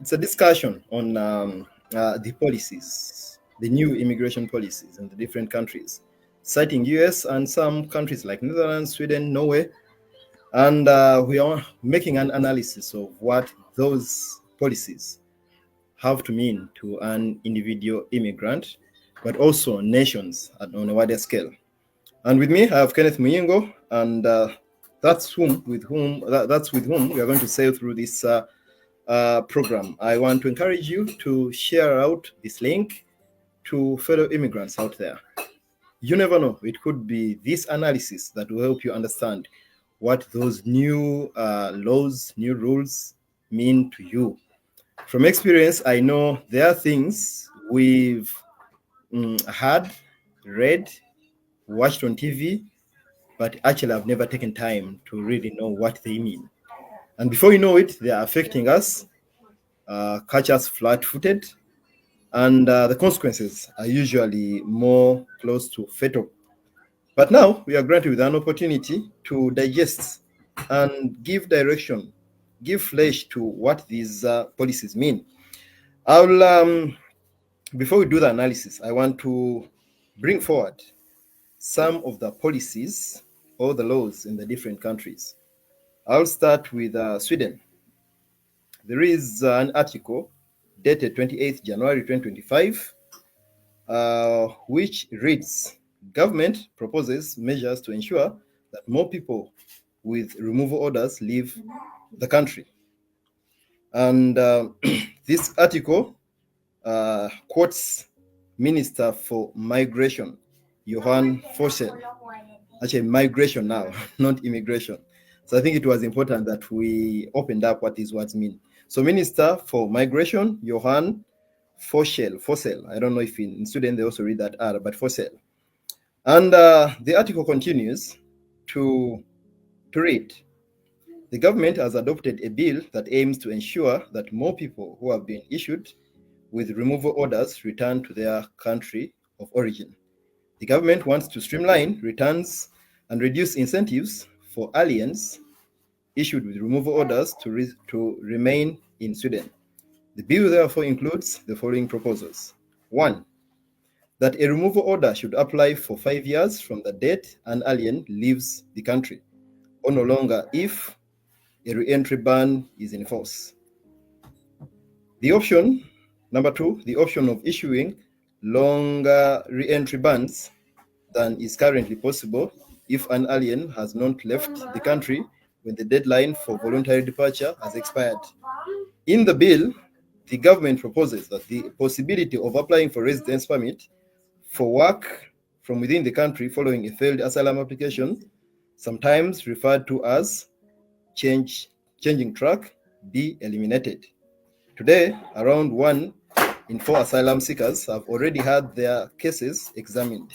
It's a discussion on the policies, the new immigration policies in the different countries, citing US and some countries like Netherlands, Sweden, Norway, and we are making an analysis of what those policies have to mean to an individual immigrant, but also nations on a wider scale. And with me, I have Kenneth Muyingo, and that's with whom we are going to sail through this program. I want to encourage you to share out this link to fellow immigrants out there. You never know; it could be this analysis that will help you understand what those new laws, new rules mean to you. From experience, I know there are things we've heard, read, watched on TV, but actually I've never taken time to really know what they mean. And before you know it, they are affecting us, catch us flat footed, and the consequences are usually more close to fatal. But now we are granted with an opportunity to digest and give direction, give flesh to what these policies mean. I'll Before we do the analysis, I want to bring forward some of the policies or the laws in the different countries. I'll start with Sweden. There is an article dated 28th January 2025, which reads, government proposes measures to ensure that more people with removal orders leave the country. And this article quotes Minister for Migration, Johan Forssell. Actually, migration now, not immigration. So I think it was important that we opened up what these words mean. So Minister for Migration, Johan Forssell. I don't know if in Sweden they also read that R, but Forssell. And the article continues to read, the government has adopted a bill that aims to ensure that more people who have been issued with removal orders return to their country of origin. The government wants to streamline returns and reduce incentives for aliens issued with removal orders to remain in Sweden. The bill therefore includes the following proposals. One, that a removal order should apply for 5 years from the date an alien leaves the country, or no longer if a re-entry ban is in force. The option, number two, the option of issuing longer re-entry bans than is currently possible if an alien has not left the country when the deadline for voluntary departure has expired. In the bill, the government proposes that the possibility of applying for residence permit for work from within the country following a failed asylum application, sometimes referred to as changing track, be eliminated. Today, around 1 in 4 asylum seekers have already had their cases examined.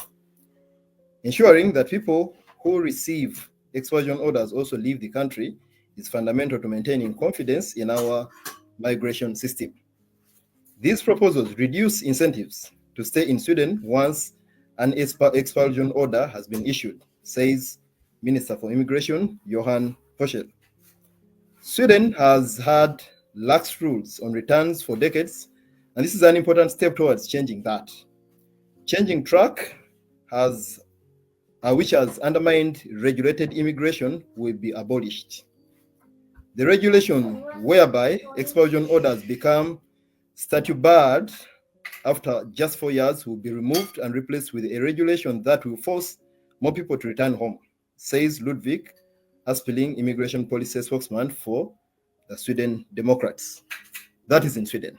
Ensuring that people who receive expulsion orders also leave the country is fundamental to maintaining confidence in our migration system. These proposals reduce incentives to stay in Sweden once an expulsion order has been issued, says Minister for Immigration Johan Forssell. Sweden has had lax rules on returns for decades, and this is an important step towards changing that. Changing track has which has undermined regulated immigration, will be abolished. The regulation whereby expulsion orders become statute barred after just 4 years will be removed and replaced with a regulation that will force more people to return home, says Ludwig Aspelin, immigration policy spokesman for the Sweden Democrats. That is in Sweden.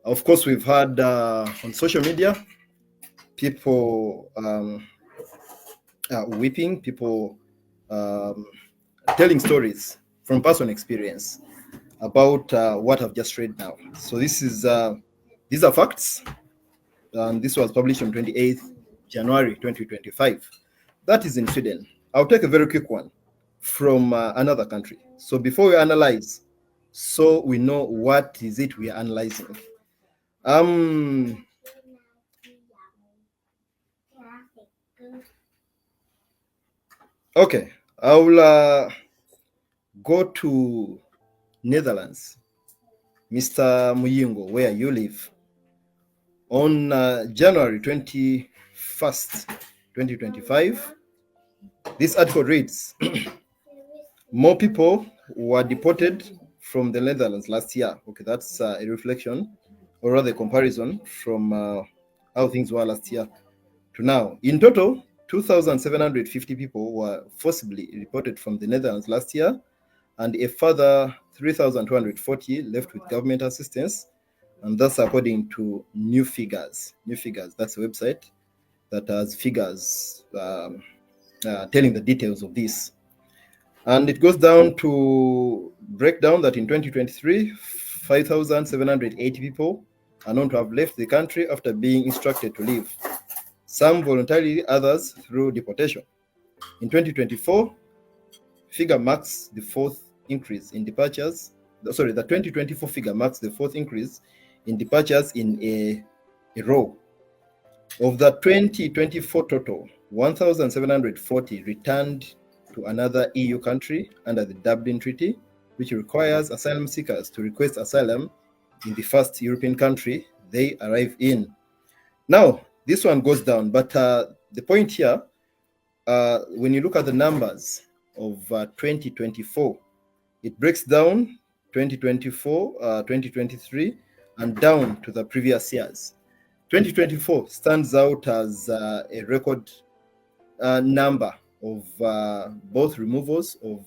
Of course, we've had on social media people weeping, people telling stories from personal experience about what I've just read now. So these are facts. This was published on 28th January 2025. That is in Sweden. I'll take a very quick one from another country. So before we analyze, so we know what is it we are analyzing. Okay, I'll go to Netherlands. Mr. Muyingo, where you live. On January 21st, 2025, this article reads, more people were deported from the Netherlands last year. Okay, that's a reflection, or rather a comparison from how things were last year to now. In total, 2,750 people were forcibly deported from the Netherlands last year, and a further 3,240 left with government assistance. And that's according to New Figures. New Figures, that's a website that has figures telling the details of this. And it goes down to break down that in 2023, 5,780 people are known to have left the country after being instructed to leave. Some voluntarily, others through deportation. In 2024, figure marks the fourth increase in departures. Sorry, the 2024 figure marks the fourth increase in departures in a row. Of the 2024 total, 1,740 returned to another EU country under the Dublin Treaty, which requires asylum seekers to request asylum in the first European country they arrive in. Now, this one goes down, but the point here, when you look at the numbers of 2024, it breaks down 2024, 2023, and down to the previous years. 2024 stands out as a record number of both removals of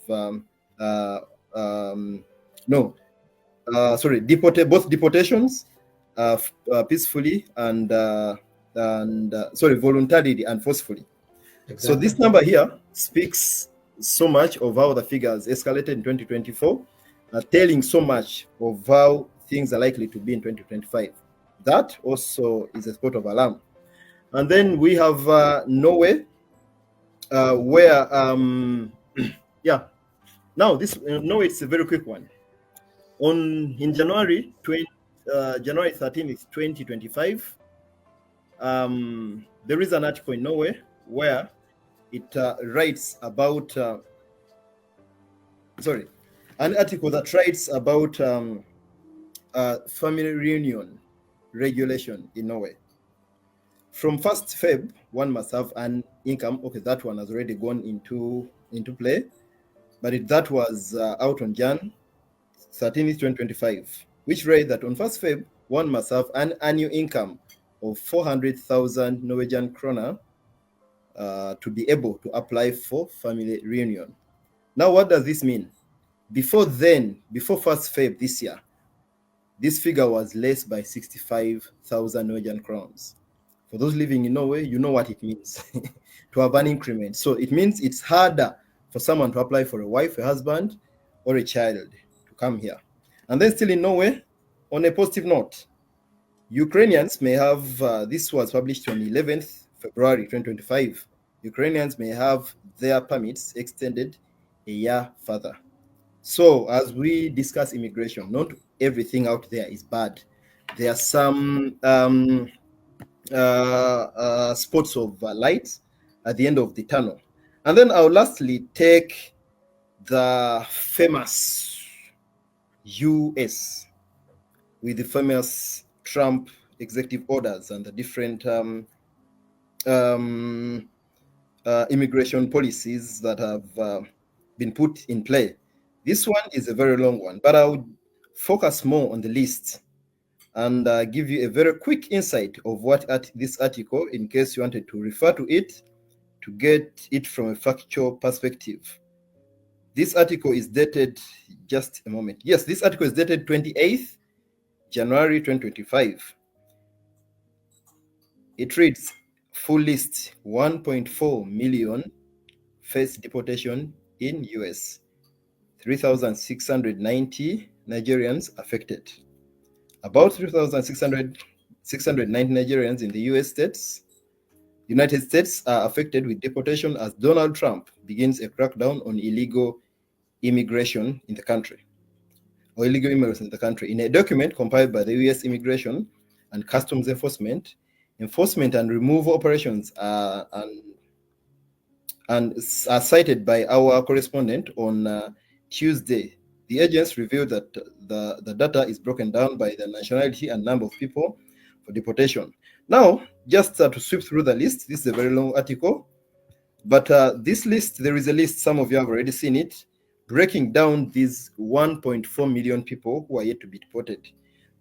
both deportations peacefully and voluntarily and forcefully. Exactly. So this number here speaks so much of how the figures escalated in 2024, telling so much of how things are likely to be in 2025. That also is a spot of alarm. And then we have Norway, where now this Norway is a very quick one. In January 13th, 2025, there is an article in Norway where it writes about an article that writes about family reunion regulation in Norway. From 1st Feb, one must have an income. Okay, that one has already gone into play, but that was out on Jan 13th, 2025, which read that on 1st Feb, one must have an annual income of 400,000 Norwegian kroner to be able to apply for family reunion. Now, what does this mean? Before 1st Feb this year, this figure was less by 65,000 Norwegian crowns. For those living in Norway, you know what it means to have an increment. So it means it's harder for someone to apply for a wife, a husband, or a child to come here. And then still in Norway, on a positive note, Ukrainians may have, this was published on 11th February 2025, Ukrainians may have their permits extended a year further. So as we discuss immigration, not everything out there is bad. There are some spots of light at the end of the tunnel. And then I'll lastly take the famous US with the famous Trump executive orders and the different immigration policies that have been put in play. This one is a very long one, but I would focus more on the list and give you a very quick insight of what this article, in case you wanted to refer to it, to get it from a factual perspective. This article is dated, just a moment. Yes, this article is dated 28th January 2025. It reads, full list, 1.4 million face deportation in US, 3,690 Nigerians affected. About 3,690 Nigerians in the United States are affected with deportation as Donald Trump begins a crackdown on illegal immigration in the country, or illegal immigrants in the country. In a document compiled by the US Immigration and Customs Enforcement and removal operations are cited by our correspondent on Tuesday, The agents revealed that the data is broken down by the nationality and number of people for deportation. Now, just to sweep through the list, this is a very long article, but this list, there is a list, some of you have already seen it, breaking down these 1.4 million people who are yet to be deported.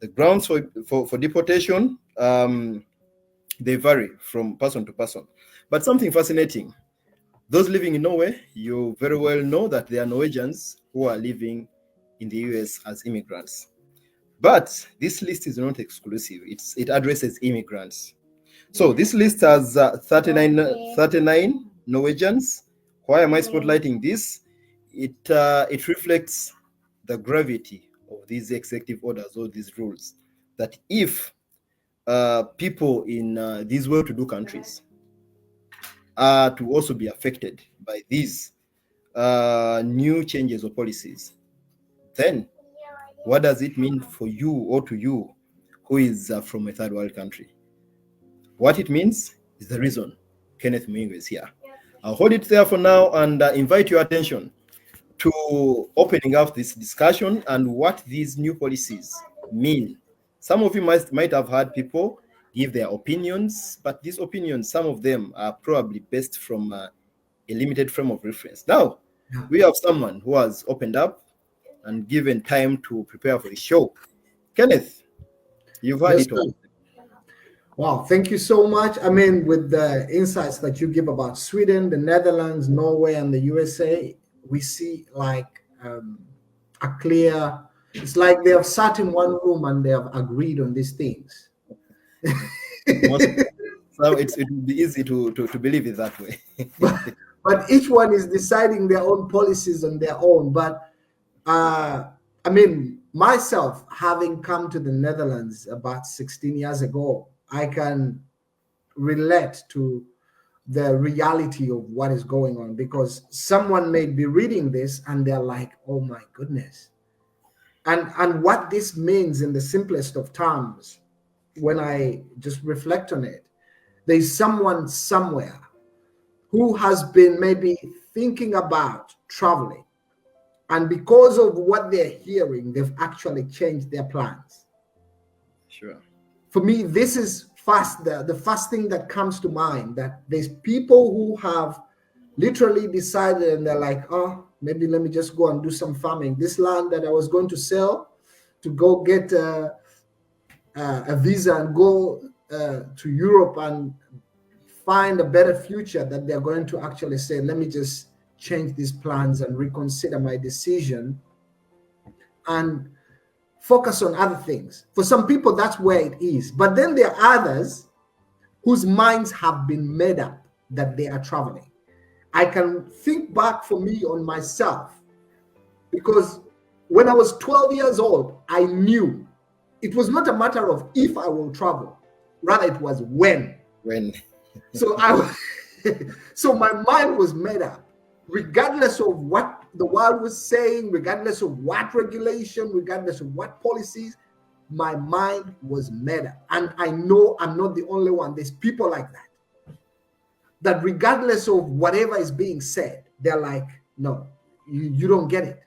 The grounds for deportation, they vary from person to person. But something fascinating, those living in Norway, you very well know that there are Norwegians who are living in the US as immigrants. But this list is not exclusive. It addresses immigrants. So this list has 39 Norwegians. Why am I spotlighting this? It reflects the gravity of these executive orders or these rules, that if people in these well-to-do countries are to also be affected by these new changes or policies, then what does it mean for you or to you who is from a third world country? What it means is the reason Kenneth Muyingo is here. I'll hold it there for now and invite your attention to opening up this discussion and what these new policies mean. Some of you might have heard people give their opinions, but these opinions, some of them are probably based from a limited frame of reference. Now, we have someone who has opened up and given time to prepare for the show. Kenneth, you've heard it all. Wow, thank you so much. I mean, with the insights that you give about Sweden, the Netherlands, Norway, and the USA, we see like a clear, it's like they have sat in one room and they have agreed on these things. So it would be easy to believe it that way. but each one is deciding their own policies on their own. But I mean, myself, having come to the Netherlands about 16 years ago, I can relate to the reality of what is going on, because someone may be reading this and they're like, oh my goodness. And what this means in the simplest of terms, when I just reflect on it, there's someone somewhere who has been maybe thinking about traveling, and because of what they're hearing, they've actually changed their plans. Sure. For me, this is the first thing that comes to mind, that there's people who have literally decided and they're like, oh, maybe let me just go and do some farming. This land that I was going to sell to go get a visa and go to Europe and find a better future, that they're going to actually say, let me just change these plans and reconsider my decision and focus on other things. For some people, that's where it is. But then there are others whose minds have been made up that they are traveling. I can think back for me on myself, because when I was 12 years old, I knew it was not a matter of if I will travel, rather it was when. So so my mind was made up, regardless of what the world was saying, regardless of what regulation, regardless of what policies, my mind was made up. And I know I'm not the only one. There's people like that regardless of whatever is being said, they're like, no, you don't get it.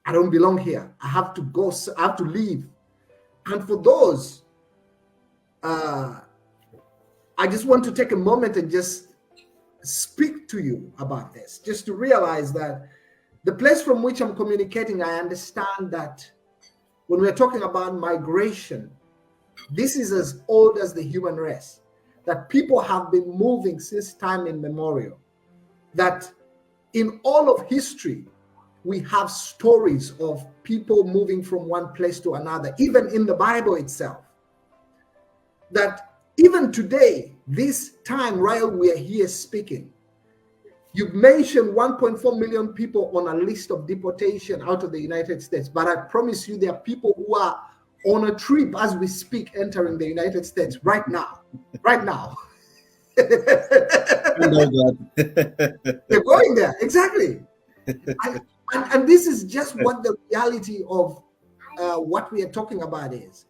I don't belong here. I have to go, I have to leave. And for those, I just want to take a moment and just speak to you about this, just to realize that the place from which I'm communicating, I understand that when we're talking about migration, this is as old as the human race, that people have been moving since time immemorial, that in all of history, we have stories of people moving from one place to another, even in the Bible itself, that even today, this time while we are here speaking, you've mentioned 1.4 million people on a list of deportation out of the United States. But I promise you, there are people who are on a trip as we speak, entering the United States right now. Right now. They're going there. Exactly. And this is just what the reality of what we are talking about is.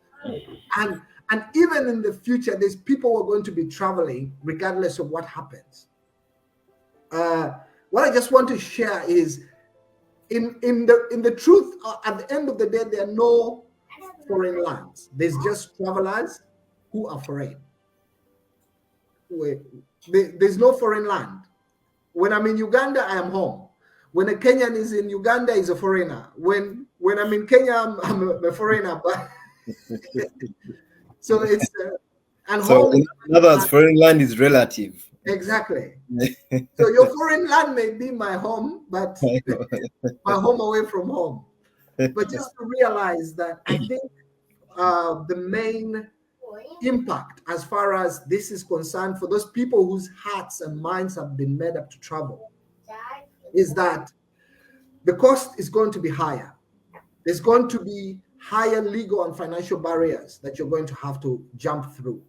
And even in the future, there's people who are going to be traveling regardless of what happens. What I just want to share is in the truth, at the end of the day, there are no foreign lands. There's just travelers who are foreign. There's no foreign land. When I'm in Uganda, I am home. When a Kenyan is in Uganda, he's a foreigner. When I'm in Kenya, I'm a foreigner. But so it's and So home. in other words, foreign land is relative. Exactly. So your foreign land may be my home, but my home away from home. But just to realize that I think the main impact as far as this is concerned for those people whose hearts and minds have been made up to travel is that the cost is going to be higher. There's going to be higher legal and financial barriers that you're going to have to jump through.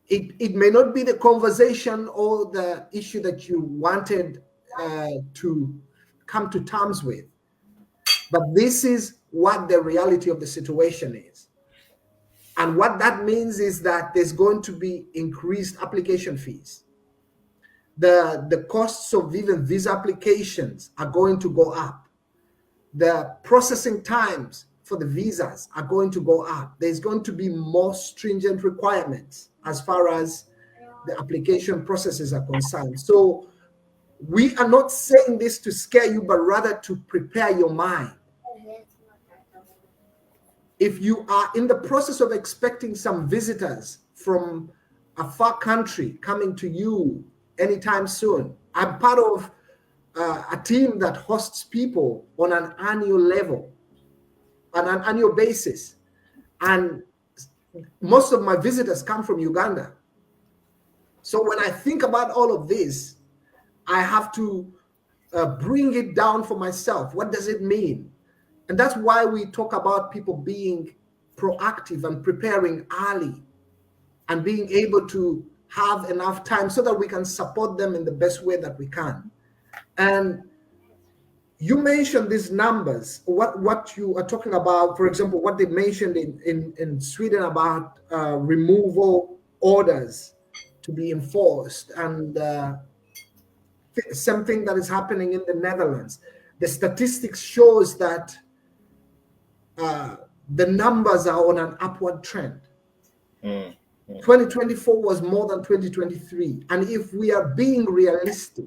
It may not be the conversation or the issue that you wanted to come to terms with, but this is what the reality of the situation is. And what that means is that there's going to be increased application fees. The costs of even visa applications are going to go up. The processing times for the visas are going to go up. There's going to be more stringent requirements as far as the application processes are concerned. So we are not saying this to scare you, but rather to prepare your mind. If you are in the process of expecting some visitors from a far country coming to you anytime soon, I'm part of a team that hosts people on an annual level, on an annual basis. And most of my visitors come from Uganda. So when I think about all of this, I have to bring it down for myself. What does it mean? And that's why we talk about people being proactive and preparing early and being able to have enough time so that we can support them in the best way that we can. And you mentioned these numbers, what you are talking about, for example, what they mentioned in Sweden about removal orders to be enforced, and something that is happening in the Netherlands. The statistics shows that the numbers are on an upward trend. 2024 was more than 2023. And if we are being realistic,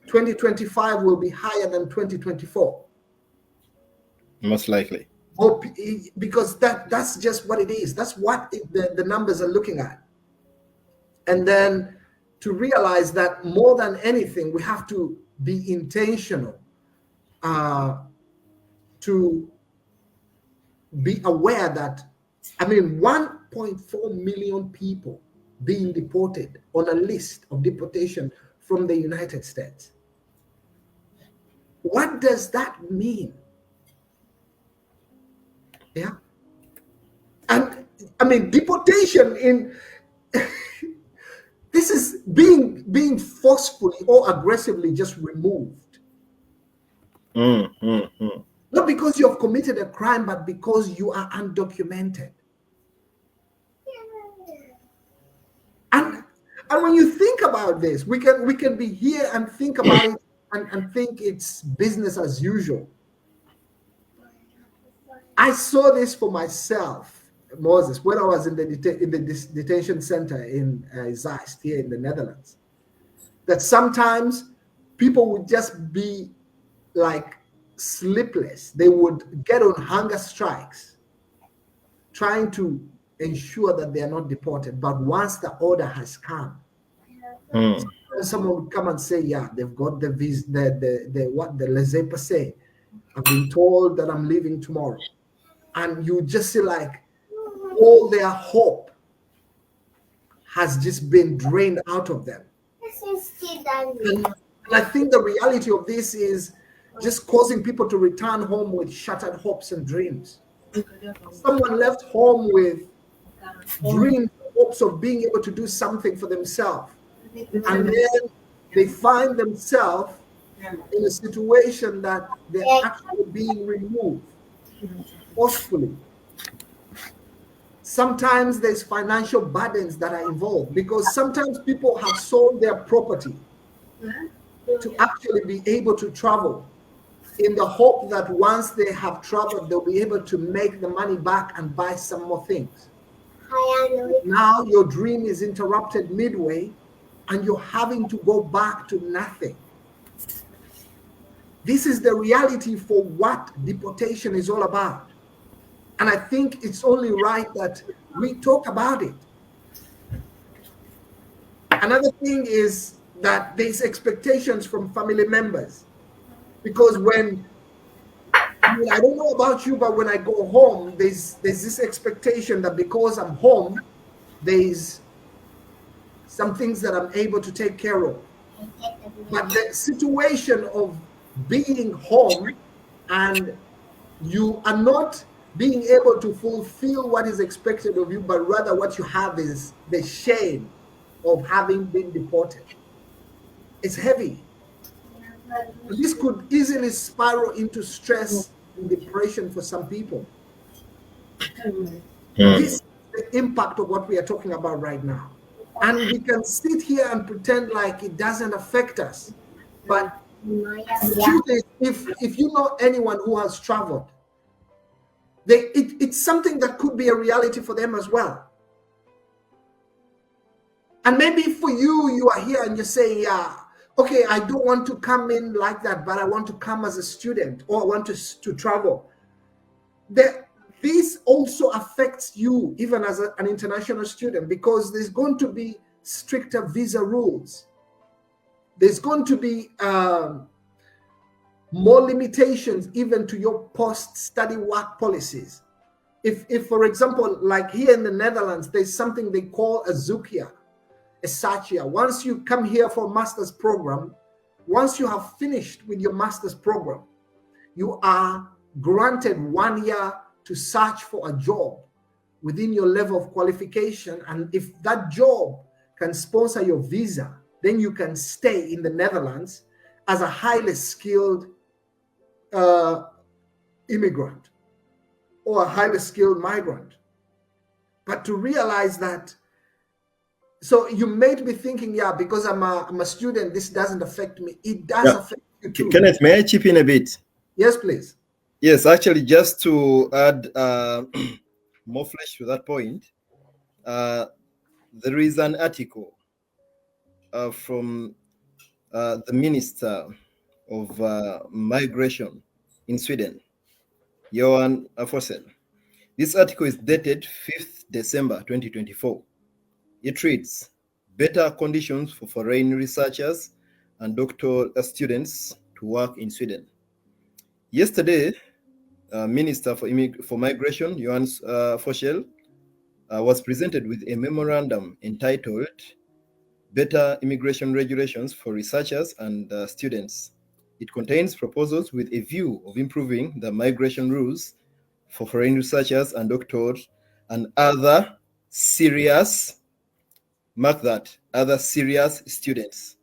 2025 will be higher than 2024. Most likely. Because that's just what it is. That's what the numbers are looking at. And then to realize that more than anything, we have to be intentional to be aware that, 1.4 million people being deported on a list of deportation from the United States. What does that mean? Yeah. And deportation in this is being forcefully or aggressively just removed. Not because you have committed a crime, but because you are undocumented. And when you think about this, we can be here and think about it and think it's business as usual. I saw this for myself, Moses, when I was in the detention center in Zeist here in the Netherlands. That sometimes people would just be like sleepless. They would get on hunger strikes, trying to ensure that they are not deported. But once the order has come, someone would come and say, "Yeah, they've got the laissez-passer. I've been told that I'm leaving tomorrow," and you just see like all their hope has just been drained out of them. And I think the reality of this is just causing people to return home with shattered hopes and dreams. Someone left home with dreams, hopes of being able to do something for themselves. And then they find themselves in a situation that they're actually being removed forcefully. Sometimes there's financial burdens that are involved because sometimes people have sold their property to actually be able to travel in the hope that once they have traveled, they'll be able to make the money back and buy some more things. Now your dream is interrupted midway and you're having to go back to nothing. This is the reality for what deportation is all about. And I think it's only right that we talk about it. Another thing is that there's expectations from family members. Because when, I don't know about you, but when I go home, there's this expectation that because I'm home, there's some things that I'm able to take care of. But the situation of being home and you are not being able to fulfill what is expected of you, but rather what you have is the shame of having been deported. It's heavy. This could easily spiral into stress and depression for some people. This is the impact of what we are talking about right now. And we can sit here and pretend like it doesn't affect us. But the truth is, if you know anyone who has traveled, it's something that could be a reality for them as well. And maybe for you, you are here and you're saying, yeah, okay, I don't want to come in like that, but I want to come as a student, or I want to travel. This also affects you, even as an international student, because there's going to be stricter visa rules. There's going to be more limitations even to your post-study work policies. If, for example, like here in the Netherlands, there's something they call a Zoekia, a Sachia. Once you come here for a master's program, once you have finished with your master's program, you are granted 1 year to search for a job within your level of qualification. And if that job can sponsor your visa, then you can stay in the Netherlands as a highly skilled immigrant or a highly skilled migrant. But to realize that, so you made me thinking, yeah, because I'm a student, this doesn't affect me. It does affect you too. Kenneth, may I chip in a bit? Yes, please. Yes, actually, just to add more flesh to that point, there is an article from the Minister of Migration in Sweden, Johan Forsell. This article is dated 5th December 2024. It reads, "Better conditions for foreign researchers and doctoral students to work in Sweden." Yesterday, Minister for Migration, Johan Forsell, was presented with a memorandum entitled "Better Immigration Regulations for Researchers and Students." It contains proposals with a view of improving the migration rules for foreign researchers and doctors and other serious, mark that, other serious students.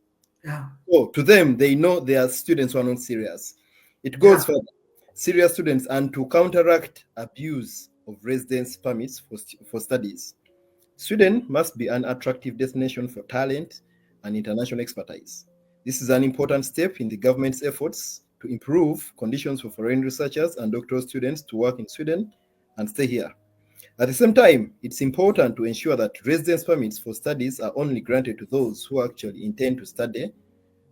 Yeah. So to them, they know they are students who are not serious. It goes further. Serious students, and to counteract abuse of residence permits for studies. Sweden must be an attractive destination for talent and international expertise. This is an important step in the government's efforts to improve conditions for foreign researchers and doctoral students to work in Sweden and stay here. At the same time, it's important to ensure that residence permits for studies are only granted to those who actually intend to study,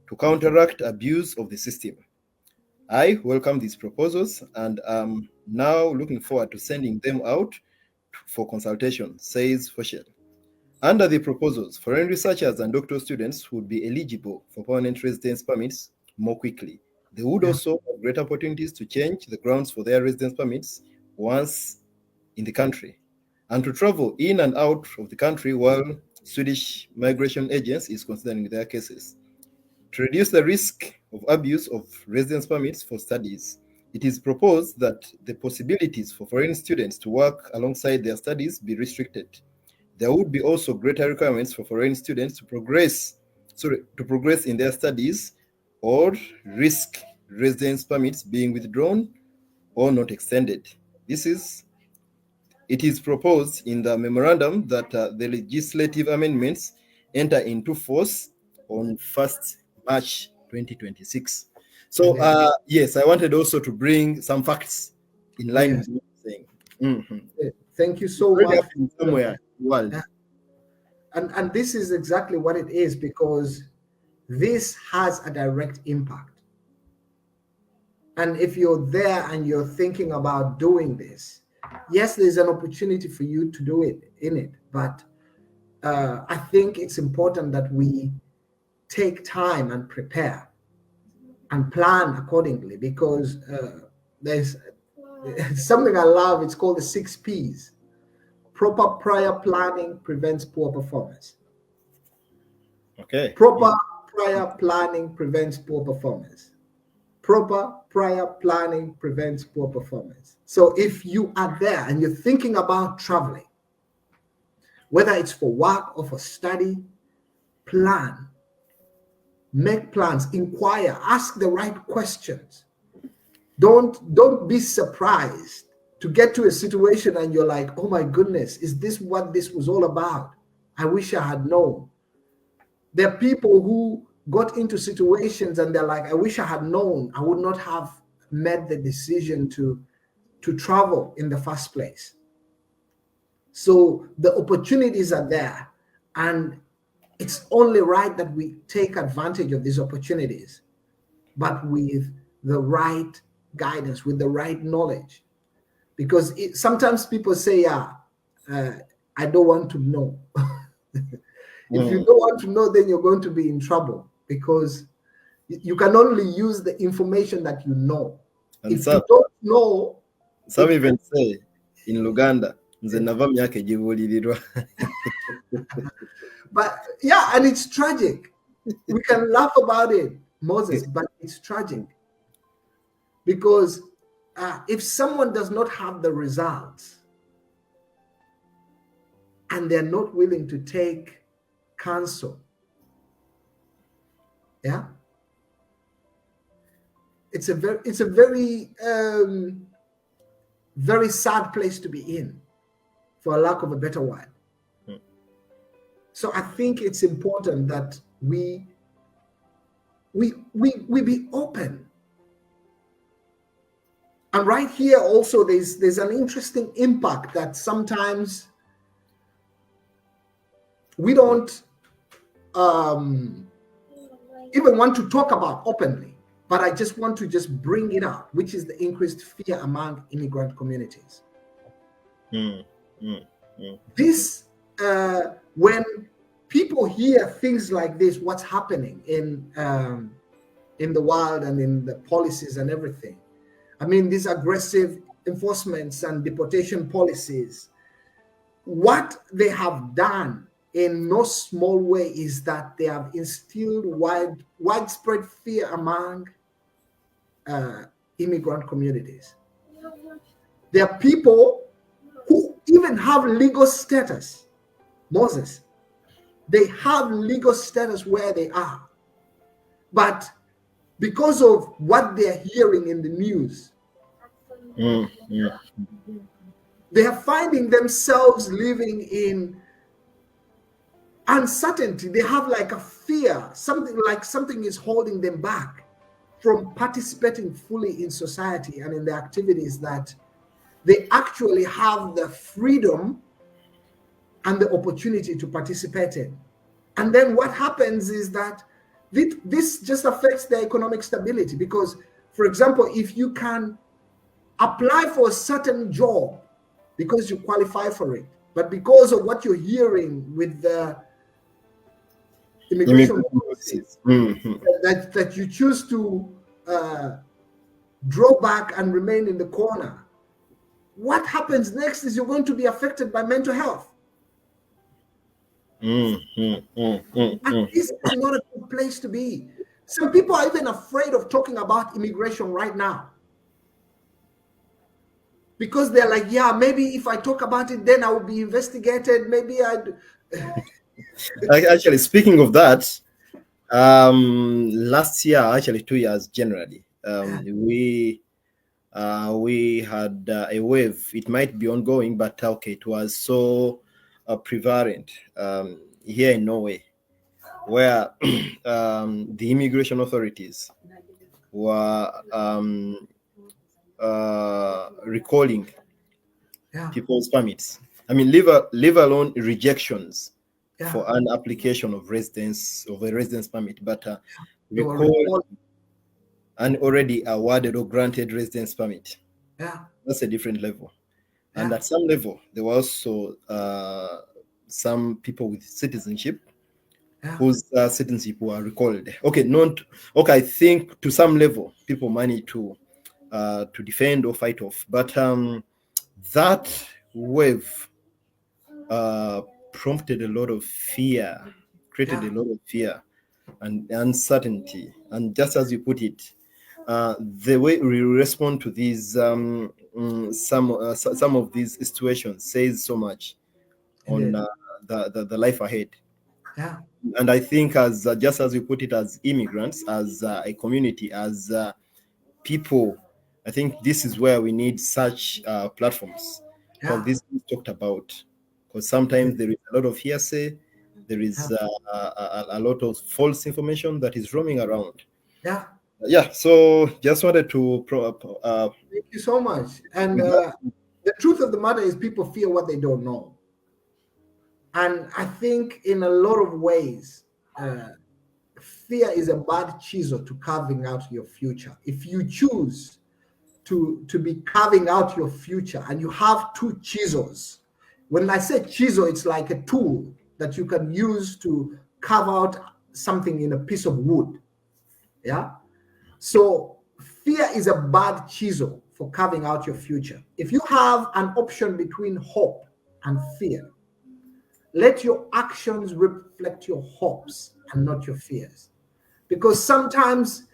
to counteract abuse of the system. I welcome these proposals and am now looking forward to sending them out for consultation, says Forsell. Under the proposals, foreign researchers and doctoral students would be eligible for permanent residence permits more quickly. They would also have great opportunities to change the grounds for their residence permits once in the country, and to travel in and out of the country while Swedish Migration Agency is considering their cases. To reduce the risk of abuse of residence permits for studies, it is proposed that the possibilities for foreign students to work alongside their studies be restricted. There would be also greater requirements for foreign students to progress in their studies or risk residence permits being withdrawn or not extended. It is proposed in the memorandum that the legislative amendments enter into force on 1st March 2026. So yes, I wanted also to bring some facts in line with what you're saying. Thank you so Already much. happening somewhere in the world. And this is exactly what it is, because this has a direct impact. And if you're there and you're thinking about doing this, yes, there's an opportunity for you to do it in it, but I think it's important that we take time and prepare and plan accordingly, because there's something I love. It's called the 6 P's. Proper prior planning prevents poor performance. Okay. Proper prior planning prevents poor performance. Proper prior planning prevents poor performance. So if you are there and you're thinking about traveling, whether it's for work or for study, plan, make plans, inquire, ask the right questions. Don't be surprised to get to a situation and you're like, oh my goodness, is this what this was all about? I wish I had known. There are people who got into situations and they're like, I wish I had known, I would not have made the decision to travel in the first place. So the opportunities are there, and it's only right that we take advantage of these opportunities, but with the right guidance, with the right knowledge. Because sometimes people say, I don't want to know. If you don't want to know, then you're going to be in trouble, because you can only use the information that you know. And if you don't know, some even say in Luganda, but yeah, and it's tragic. We can laugh about it, Moses, but it's tragic, because if someone does not have the results and they're not willing to take counsel, yeah, it's a very very sad place to be in, for a lack of a better word. So I think it's important that we be open. And right here also there's an interesting impact that sometimes we don't even want to talk about openly, but I just want to bring it out, which is the increased fear among immigrant communities. This when people hear things like this, what's happening in the world and in the policies and everything, I mean, these aggressive enforcements and deportation policies, what they have done in no small way is that they have instilled widespread fear among immigrant communities. There are people who even have legal status, Moses. They have legal status where they are, but because of what they're hearing in the news, they are finding themselves living in uncertainty. They have like a fear, something is holding them back from participating fully in society and in the activities that they actually have the freedom and the opportunity to participate in. And then what happens is that this just affects their economic stability, because, for example, if you can apply for a certain job because you qualify for it, but because of what you're hearing with the immigration policies, that you choose to draw back and remain in the corner, what happens next is you're going to be affected by mental health. And this is not a good place to be. Some people are even afraid of talking about immigration right now, because they're like, yeah, maybe if I talk about it, then I will be investigated. Maybe I'd. Actually, speaking of that, last year, actually 2 years generally, we had a wave. It might be ongoing, but okay, it was so prevalent here in Norway. where the immigration authorities were recalling people's permits. I mean, leave alone rejections for an application of a residence permit, but recall an already awarded or granted residence permit. That's a different level. And at some level, there were also some people with citizenship whose citizenship were recalled. Okay, I think to some level, people managed to defend or fight off. But that wave prompted a lot of fear, created a lot of fear and uncertainty. And just as you put it, the way we respond to these some of these situations says so much on the life ahead. And I think, as just as you put it, as immigrants, as a community, as people, I think this is where we need such platforms, because this is talked about. Because sometimes there is a lot of hearsay, there is a lot of false information that is roaming around. So just wanted to thank you so much. And the truth of the matter is, people fear what they don't know. And I think in a lot of ways, fear is a bad chisel to carving out your future. If you choose to be carving out your future and you have two chisels, when I say chisel, it's like a tool that you can use to carve out something in a piece of wood. So fear is a bad chisel for carving out your future. If you have an option between hope and fear, let your actions reflect your hopes and not your fears. Because sometimes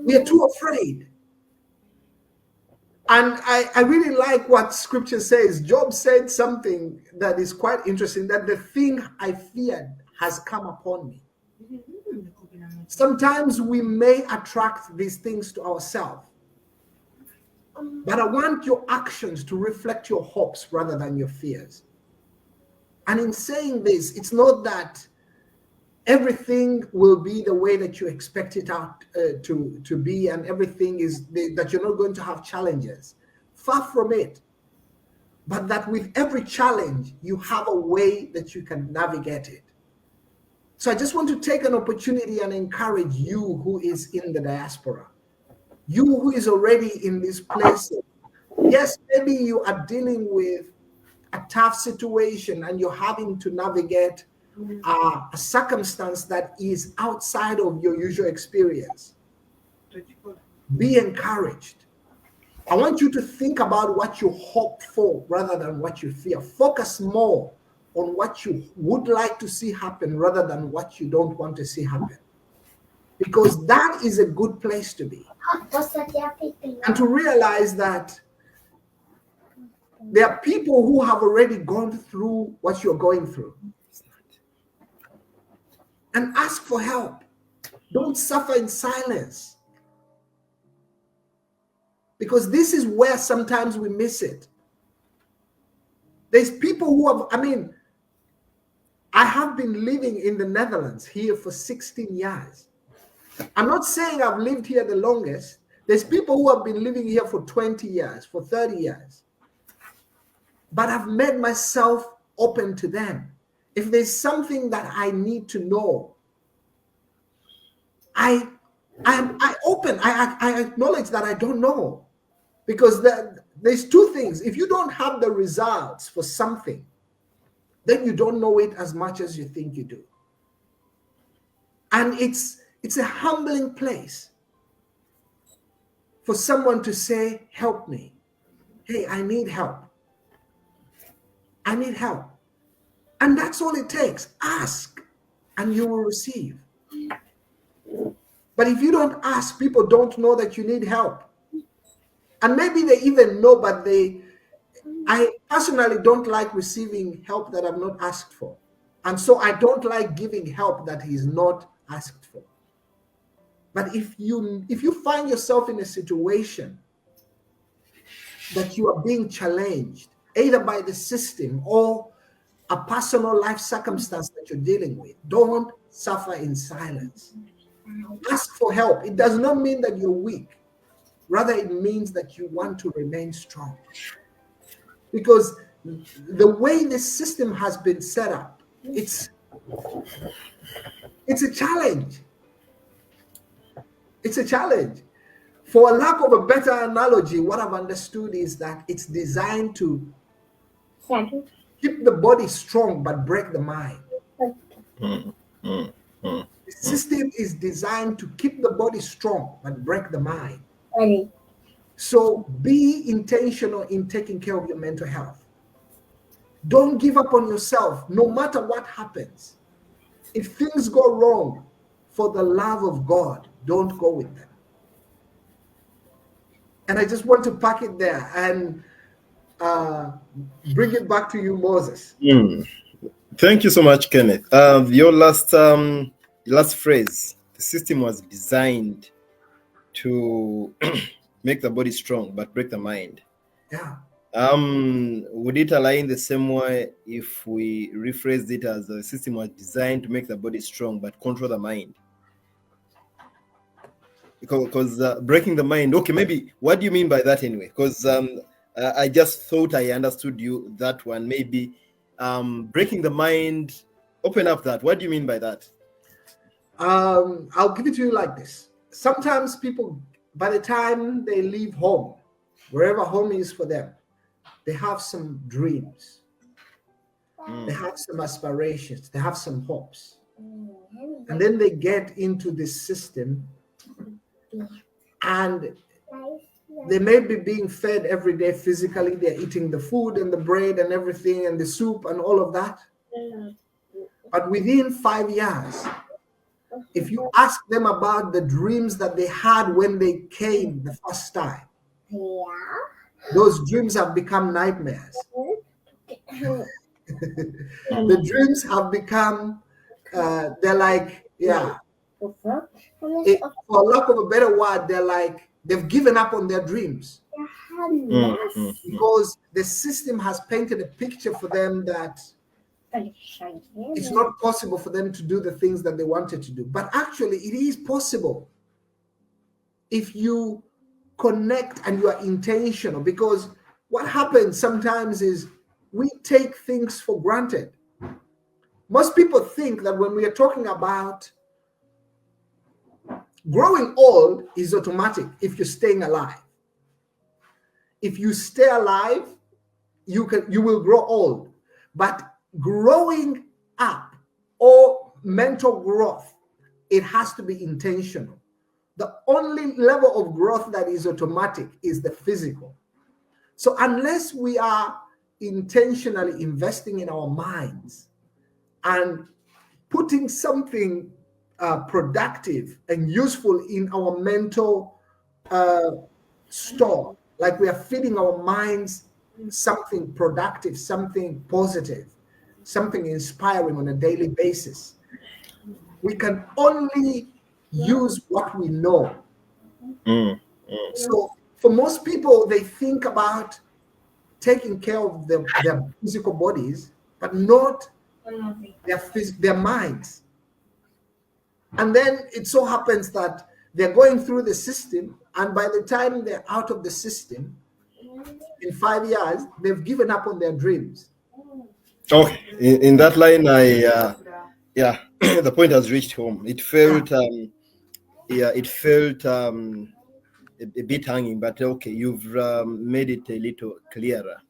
we are too afraid. And I really like what scripture says. Job said something that is quite interesting, that the thing I feared has come upon me. Sometimes we may attract these things to ourselves, but I want your actions to reflect your hopes rather than your fears. And in saying this, it's not that everything will be the way that you expect it out to be, and everything is that you're not going to have challenges. Far from it. But that with every challenge, you have a way that you can navigate it. So I just want to take an opportunity and encourage you who is in the diaspora, you who is already in this place. Yes, maybe you are dealing with a tough situation and you're having to navigate a circumstance that is outside of your usual experience. Be encouraged. I want you to think about what you hope for rather than what you fear. Focus more on what you would like to see happen rather than what you don't want to see happen. Because that is a good place to be. And to realize that there are people who have already gone through what you're going through. And ask for help. Don't suffer in silence. Because this is where sometimes we miss it. There's people who have, I have been living in the Netherlands here for 16 years. I'm not saying I've lived here the longest. There's people who have been living here for 20 years, for 30 years. But I've made myself open to them. If there's something that I need to know, I acknowledge that I don't know. Because there's two things. If you don't have the results for something, then you don't know it as much as you think you do. And it's a humbling place for someone to say, help me. Hey, I need help. I need help. And that's all it takes. Ask and you will receive. But if you don't ask, people don't know that you need help. And maybe they even know, but I personally don't like receiving help that I've not asked for. And so I don't like giving help that is not asked for. But if you find yourself in a situation that you are being challenged, either by the system or a personal life circumstance that you're dealing with, don't suffer in silence. Ask for help. It does not mean that you're weak. Rather, it means that you want to remain strong. Because the way the system has been set up, it's a challenge. It's a challenge. For a lack of a better analogy, what I've understood is that it's designed to keep the body strong but break the mind. The system is designed to keep the body strong but break the mind. So be intentional in taking care of your mental health. Don't give up on yourself, no matter what happens. If things go wrong, for the love of God, don't go with them. And I just want to pack it there and bring it back to you, Moses. Thank you so much, Kenneth. Your last phrase, the system was designed to make the body strong but break the mind. Yeah. Would it align the same way if we rephrased it as the system was designed to make the body strong but control the mind? Because breaking the mind, okay, maybe what do you mean by that anyway? Because I just thought I understood you that one. Maybe breaking the mind, open up that. What do you mean by that? I'll give it to you like this. Sometimes people, by the time they leave home, wherever home is for them, they have some dreams. They have some aspirations. They have some hopes. And then they get into this system and they may be being fed every day physically. They're eating the food and the bread and everything and the soup and all of that. But within 5 years, if you ask them about the dreams that they had when they came the first time, those dreams have become nightmares. The dreams have become, they're like, for lack of a better word, they're like, they've given up on their dreams. Because the system has painted a picture for them that it's not possible for them to do the things that they wanted to do. But actually, it is possible if you connect and you are intentional. Because what happens sometimes is we take things for granted. Most people think that when we are talking about growing old is automatic if you're staying alive. If you stay alive, you will grow old. But growing up or mental growth, it has to be intentional. The only level of growth that is automatic is the physical. So unless we are intentionally investing in our minds and putting something productive and useful in our mental store, like we are feeding our minds something productive, something positive, something inspiring on a daily basis, we can only use what we know. So for most people, they think about taking care of their physical bodies, but not their minds. And then it so happens that they're going through the system, and by the time they're out of the system, in 5 years, they've given up on their dreams. Okay, in that line, the point has reached home. It felt, a bit hanging, but okay, you've made it a little clearer.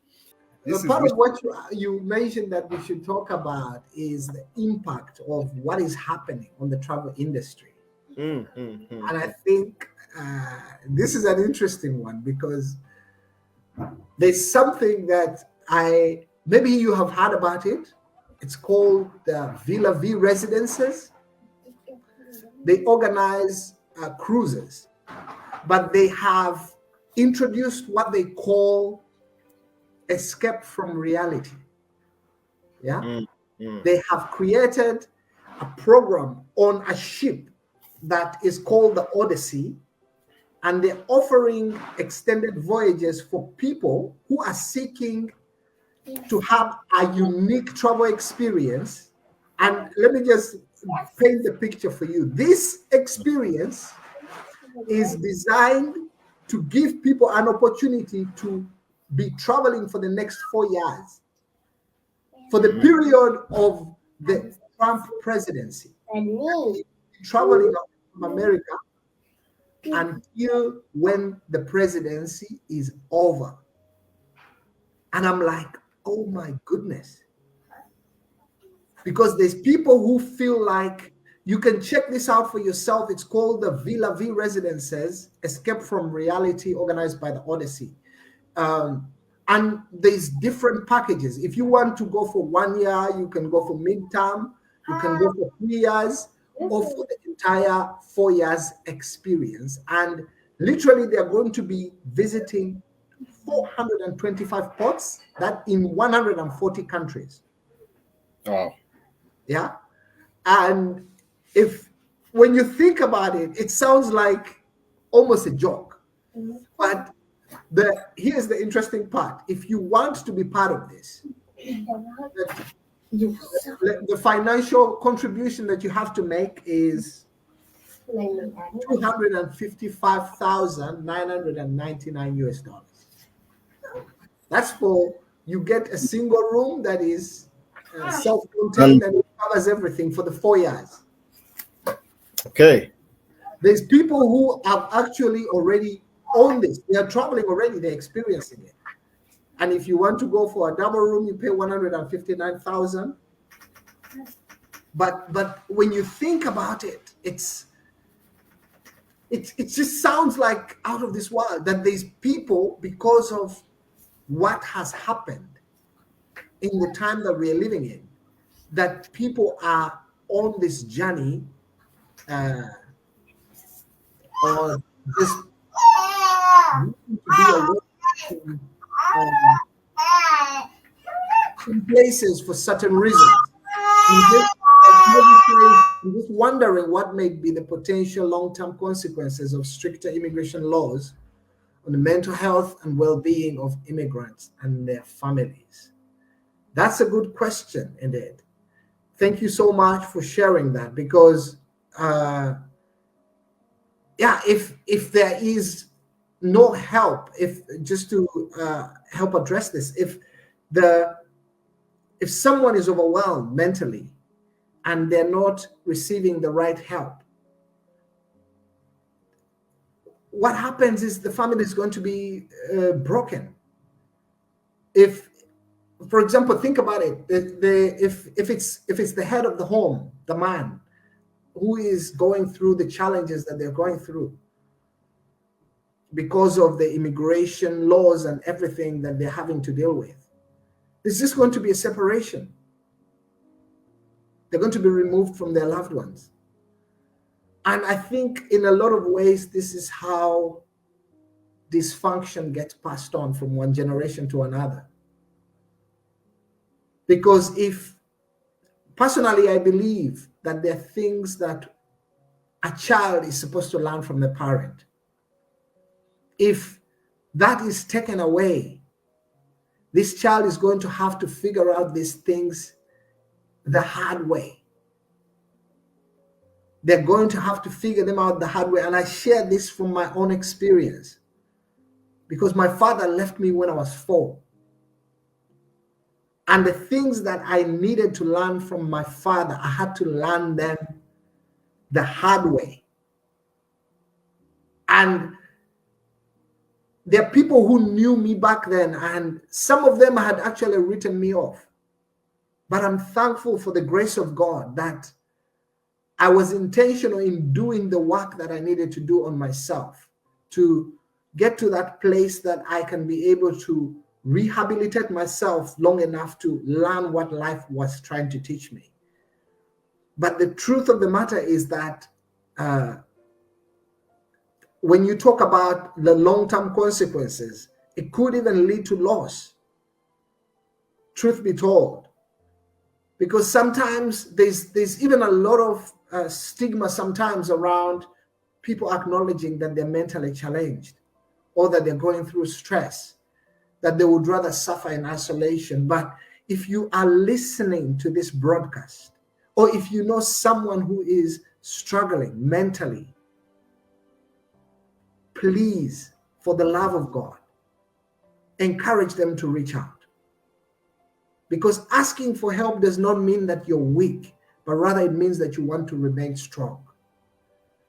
Part of what you mentioned that we should talk about is the impact of what is happening on the travel industry. And I think this is an interesting one because there's something that maybe you have heard about it. It's called the Villa V Residences. They organize cruises, but they have introduced what they call escape from reality. They have created a program on a ship that is called the Odyssey, and they're offering extended voyages for people who are seeking to have a unique travel experience. And let me just paint the picture for you. This experience is designed to give people an opportunity to be traveling for the next 4 years, for the period of the Trump presidency, traveling from America until when the presidency is over. And I'm like, oh my goodness. Because there's people who feel like, you can check this out for yourself. It's called the Villa V Residences, Escape from Reality, organized by the Odyssey. And there's different packages. If you want to go for 1 year, you can go for midterm, you can go for 3 years, or for the entire 4 years experience. And literally, they're going to be visiting 425 ports, that in 140 countries. Wow. Yeah. And when you think about it, it sounds like almost a joke. But here's the interesting part. If you want to be part of this, the financial contribution that you have to make is $255,999 US. That's for, you get a single room that is self-contained and it covers everything for the 4 years. Okay. There's people who have actually already owned this. They are traveling already. They're experiencing it. And if you want to go for a double room, you pay $159,000. But when you think about it, it just sounds like out of this world that there's people, because of what has happened in the time that we're living in, that people are on this journey or just to be away from places for certain reasons. I'm just wondering what may be the potential long-term consequences of stricter immigration laws on the mental health and well-being of immigrants and their families. That's a good question, indeed. Thank you so much for sharing that, because if there is no help, if just to help address this, if someone is overwhelmed mentally and they're not receiving the right help, what happens is the family is going to be broken. If, for example, think about it, if it's the head of the home, the man, who is going through the challenges that they're going through because of the immigration laws and everything that they're having to deal with, there's just going to be a separation. They're going to be removed from their loved ones. And I think in a lot of ways, this is how dysfunction gets passed on from one generation to another. Because personally, I believe that there are things that a child is supposed to learn from the parent. If that is taken away, this child is going to have to figure out these things the hard way. They're going to have to figure them out the hard way. And I share this from my own experience, because my father left me when I was 4. And the things that I needed to learn from my father, I had to learn them the hard way. And there are people who knew me back then, and some of them had actually written me off. But I'm thankful for the grace of God that I was intentional in doing the work that I needed to do on myself to get to that place that I can be able to rehabilitate myself long enough to learn what life was trying to teach me. But the truth of the matter is that when you talk about the long-term consequences, it could even lead to loss, truth be told. Because sometimes there's even a lot of stigma sometimes around people acknowledging that they're mentally challenged or that they're going through stress. that they would rather suffer in isolation. But if you are listening to this broadcast, or if you know someone who is struggling mentally, please, for the love of God, encourage them to reach out. Because asking for help does not mean that you're weak, but rather it means that you want to remain strong.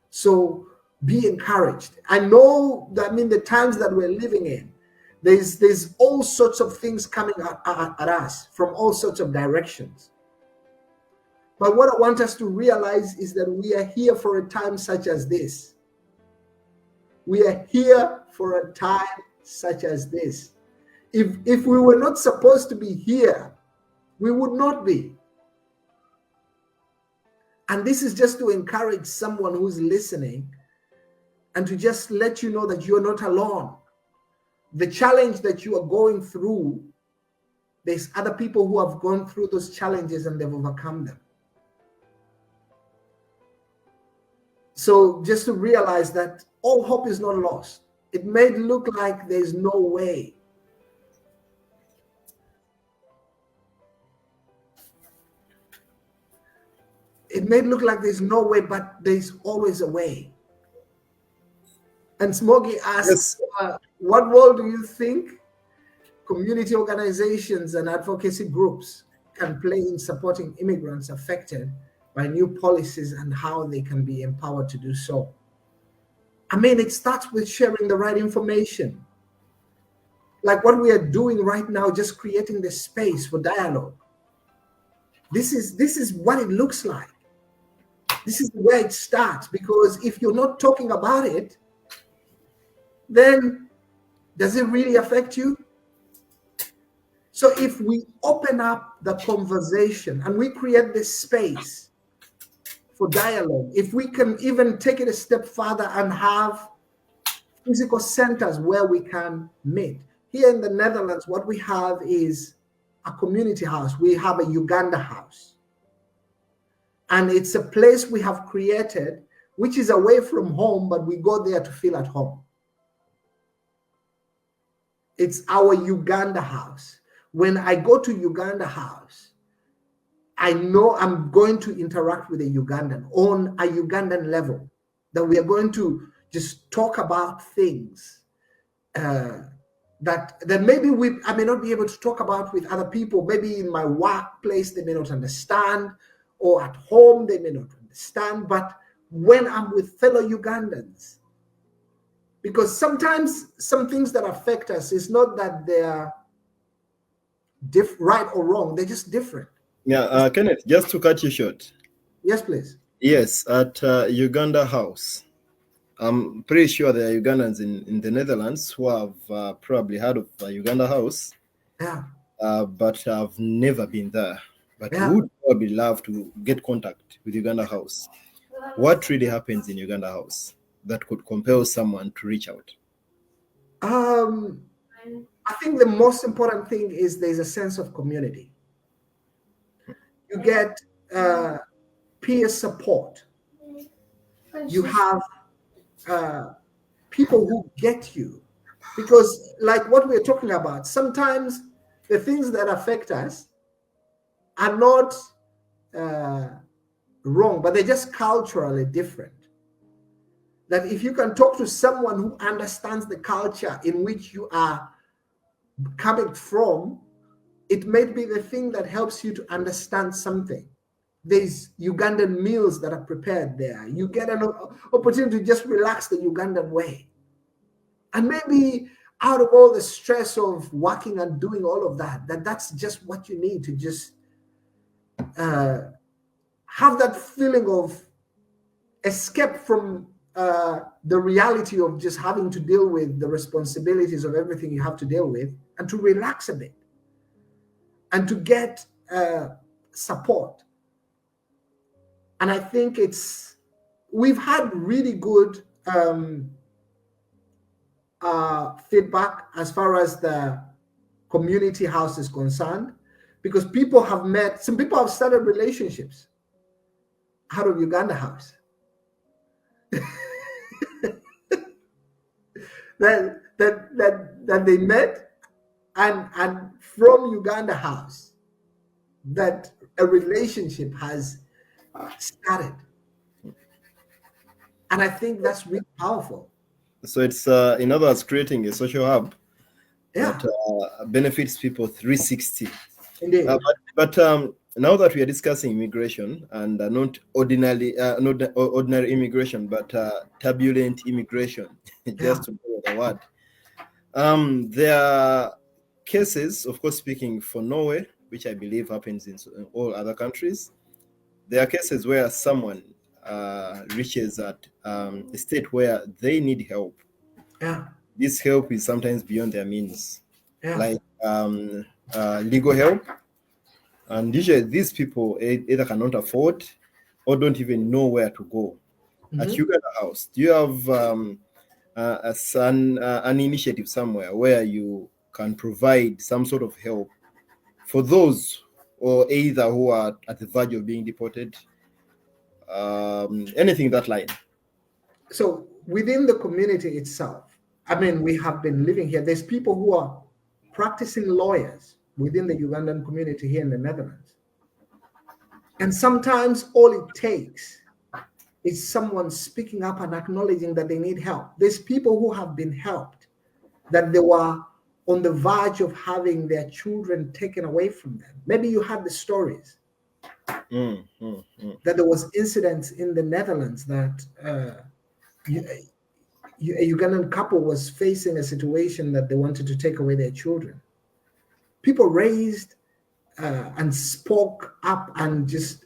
So be encouraged. I know that, the times that we're living in, there's all sorts of things coming at us from all sorts of directions. But what I want us to realize is that we are here for a time such as this. We are here for a time such as this. If we were not supposed to be here, we would not be. And this is just to encourage someone who's listening and to just let you know that you're not alone. The challenge that you are going through, there's other people who have gone through those challenges and they've overcome them. So just to realize that all hope is not lost. It may look like there's no way. It may look like there's no way, but there's always a way. And Smoggy asks, Yes. what role do you think community organizations and advocacy groups can play in supporting immigrants affected by new policies and how they can be empowered to do so? It starts with sharing the right information. Like what we are doing right now, just creating the space for dialogue. This is what it looks like. This is where it starts, because if you're not talking about it, then does it really affect you? So if we open up the conversation and we create this space for dialogue, if we can even take it a step further and have physical centers where we can meet. Here in the Netherlands, what we have is a community house. We have a Uganda house. And it's a place we have created, which is away from home, but we go there to feel at home. It's our Uganda house. When I go to Uganda house, I know I'm going to interact with a Ugandan on a Ugandan level, that we are going to just talk about things that maybe I may not be able to talk about with other people. Maybe in my workplace, they may not understand, or at home, they may not understand. But when I'm with fellow Ugandans, because sometimes some things that affect us is not that they're right or wrong, they're just different. Yeah, Kenneth, just to cut you short. Yes, please. Yes, at Uganda House. I'm pretty sure there are Ugandans in the Netherlands who have probably heard of Uganda House. Yeah. But I've never been there. But Yeah. would probably love to get contact with Uganda House. What really happens in Uganda House that could compel someone to reach out? I think the most important thing is there's a sense of community. You get peer support. You have people who get you. Because like what we're talking about, sometimes the things that affect us are not wrong, but they're just culturally different. That if you can talk to someone who understands the culture in which you are coming from, it may be the thing that helps you to understand something. There's Ugandan meals that are prepared there. You get an opportunity to just relax the Ugandan way. And maybe out of all the stress of working and doing all of that, that's just what you need to just have that feeling of escape from the reality of just having to deal with the responsibilities of everything you have to deal with, and to relax a bit and to get support. And I think we've had really good feedback as far as the community house is concerned, because people have met, some people have started relationships out of Uganda House. that they met, and from Uganda House that a relationship has started. And I think that's really powerful. So it's, in other words, creating a social hub Yeah, that benefits people 360. indeed. But now that we are discussing immigration, and not ordinary immigration, but turbulent immigration, just to know the word, there are cases, of course, speaking for Norway, which I believe happens in all other countries. There are cases where someone reaches at a state where they need help. Yeah, This help is sometimes beyond their means, yeah, like legal help. And usually these people either cannot afford or don't even know where to go. At Uganda House, do you have an initiative somewhere where you can provide some sort of help for those, or either who are at the verge of being deported, anything that line? So within the community itself, I mean, we have been living here. There's people who are practicing lawyers within the Ugandan community here in the Netherlands. And sometimes all it takes is someone speaking up and acknowledging that they need help. There's people who have been helped, that they were on the verge of having their children taken away from them. Maybe you had the stories that there was incidents in the Netherlands that a Ugandan couple was facing a situation that they wanted to take away their children. People raised and spoke up and just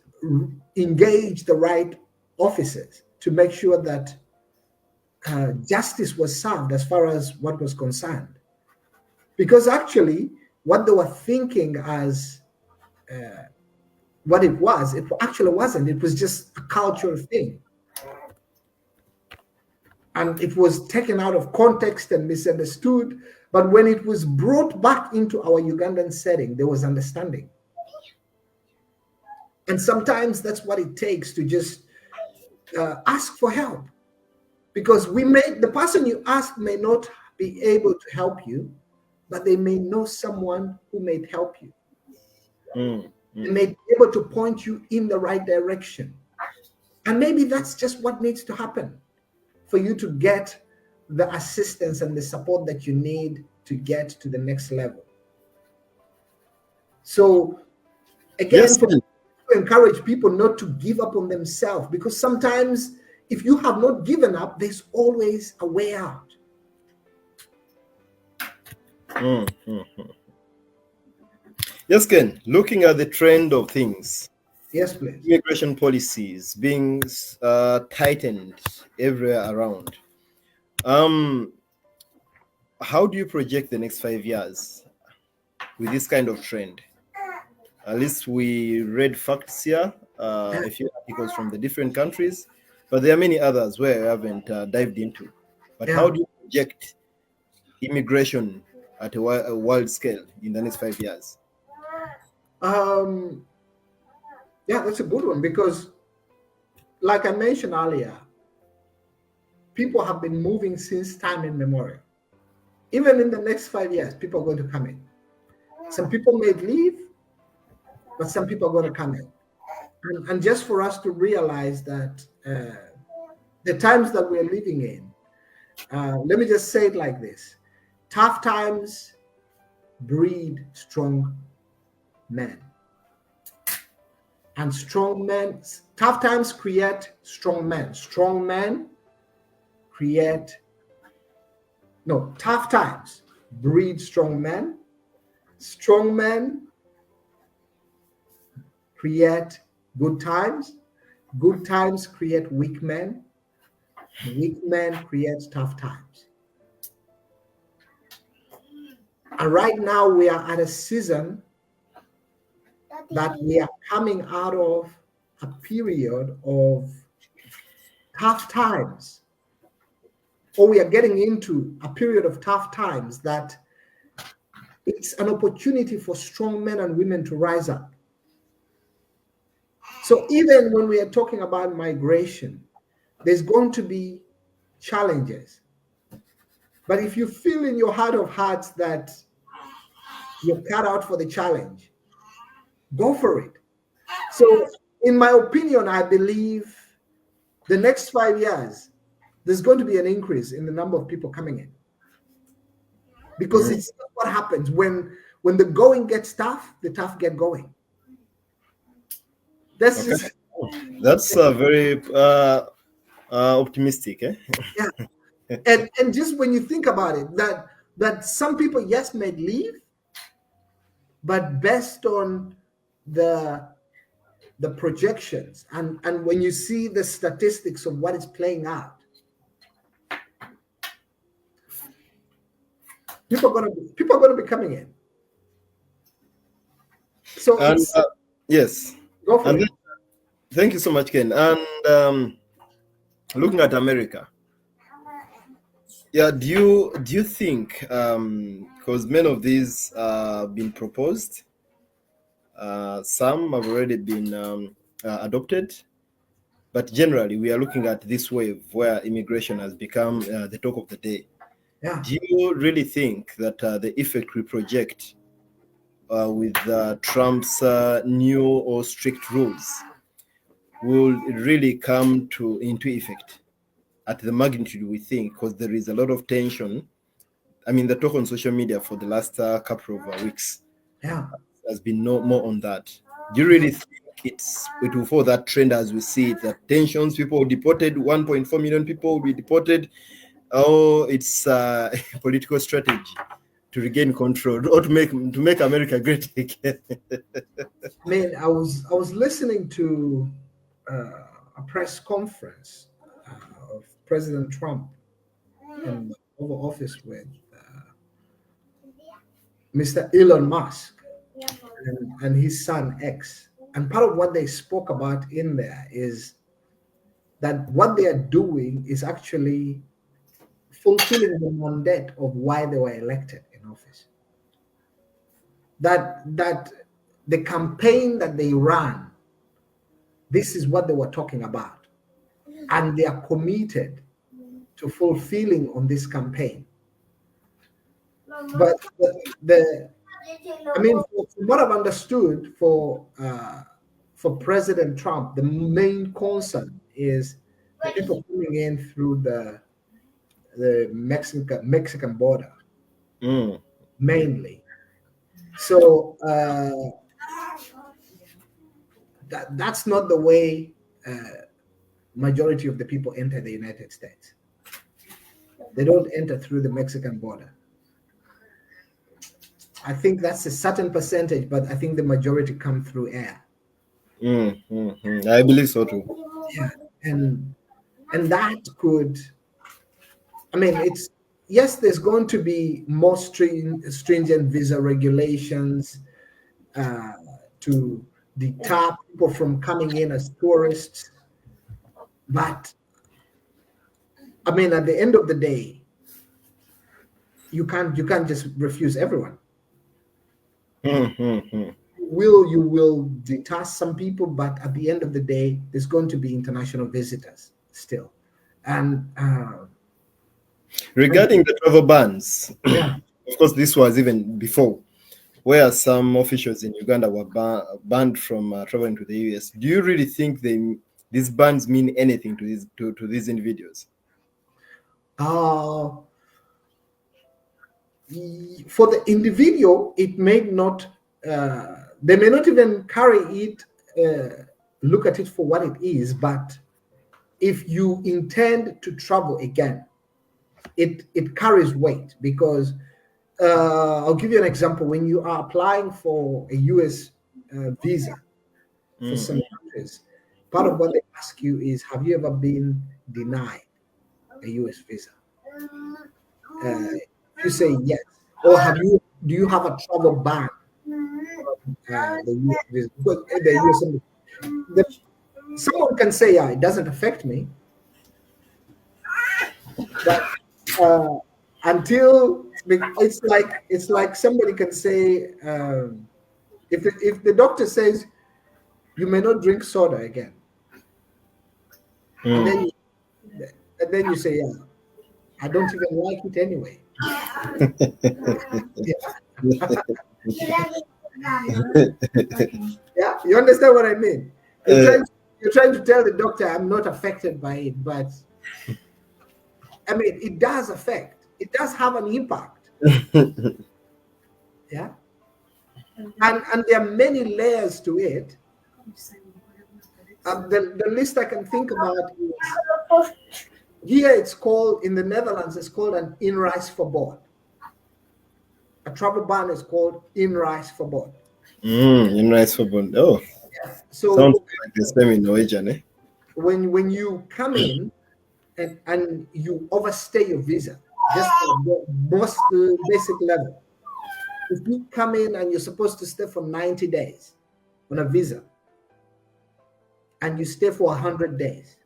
engaged the right officers to make sure that justice was served as far as what was concerned. Because actually, what they were thinking as what it actually wasn't. It was just a cultural thing. And it was taken out of context and misunderstood. But when it was brought back into our Ugandan setting, there was understanding. And sometimes that's what it takes to just ask for help. Because the person you ask may not be able to help you, but they may know someone who may help you. They may be able to point you in the right direction. And maybe that's just what needs to happen for you to get the assistance and the support that you need to get to the next level. So again, to encourage people not to give up on themselves, because sometimes if you have not given up, there's always a way out. Yes, Ken, looking at the trend of things. Yes, please. Immigration policies being tightened everywhere around. How do you project the next 5 years with this kind of trend? At least we read facts here, a few articles from the different countries, but there are many others where I haven't dived into. But how do you project immigration at a world scale in the next 5 years? Yeah, that's a good one, because like I mentioned earlier, people have been moving since time immemorial. Even in the next 5 years, people are going to come in. Some people may leave, but some people are going to come in. And just for us to realize that the times that we're living in, let me just say it like this: tough times breed strong men. And tough times create strong men. Tough times breed strong men. Strong men create good times. Good times create weak men. Weak men create tough times. And right now we are at a season that we are coming out of a period of tough times, or we are getting into a period of tough times that it's an opportunity for strong men and women to rise up. So even when we are talking about migration, there's going to be challenges. But if you feel in your heart of hearts that you're cut out for the challenge, go for it. So, in my opinion, I believe the next 5 years, there's going to be an increase in the number of people coming in. Because it's what happens when the going gets tough, the tough get going. That's just That's very optimistic, eh? Yeah. And just when you think about it, that some people, yes, may leave, but based on the projections and when you see the statistics of what is playing out, people are gonna be coming in. So And yes, go for and it. thank you so much, Ken. And looking at America, yeah, do you think, because many of these been proposed, some have already been adopted, but generally we are looking at this wave where immigration has become the talk of the day. Yeah. Do you really think that the effect we project with Trump's new or strict rules will really come into effect at the magnitude we think? Because there is a lot of tension. I mean, the talk on social media for the last couple of weeks has been more on that. Do you really think it will follow that trend as we see it, that tensions, people deported, 1.4 million people will be deported? Oh, it's a political strategy to regain control or to make America great again? Man, I was listening to a press conference of President Trump in the Oval Office with Mr. Elon Musk and his son X. And part of what they spoke about in there is that what they are doing is actually fulfilling the mandate of why they were elected in office. That the campaign that they ran, this is what they were talking about. And they are committed to fulfilling on this campaign. But I mean, from what I've understood for President Trump, the main concern is the people coming in through the Mexican border, mainly. So that's not the way majority of the people enter the United States. They don't enter through the Mexican border. I think that's a certain percentage, but I think the majority come through air. I believe so too. Yeah, and that could, I mean, it's, yes, there's going to be more stringent visa regulations to deter people from coming in as tourists. But I mean, at the end of the day, you can't just refuse everyone. You will deter some people, but at the end of the day, there's going to be international visitors still. And regarding the travel bans, of course, this was even before, where some officials in Uganda were banned from traveling to the US. Do you really think these bans mean anything to these individuals? For the individual, it may not. They may not even carry it, look at it for what it is. But if you intend to travel again, it carries weight, because I'll give you an example. When you are applying for a US visa for some countries, part of what they ask you is, have you ever been denied a US visa? If you say yes, or do you have a travel ban from the US visa? Because the US, someone can say, yeah, it doesn't affect me, but until it's like somebody can say, if the doctor says you may not drink soda again, and then you say, yeah, I don't even like it anyway. Yeah, you understand what I mean? Uh, You're trying to tell the doctor I'm not affected by it, but I mean, it does affect. It does have an impact. Yeah, and there are many layers to it. The list I can think about is here. It's called in the Netherlands. It's called an inreisverbod. A travel ban is called inreisverbod. inreisverbod. Oh, So sounds like the same in Norwegian, eh? when you come in and you overstay your visa, just at the most basic level. If you come in and you're supposed to stay for 90 days on a visa, and you stay for 100 days,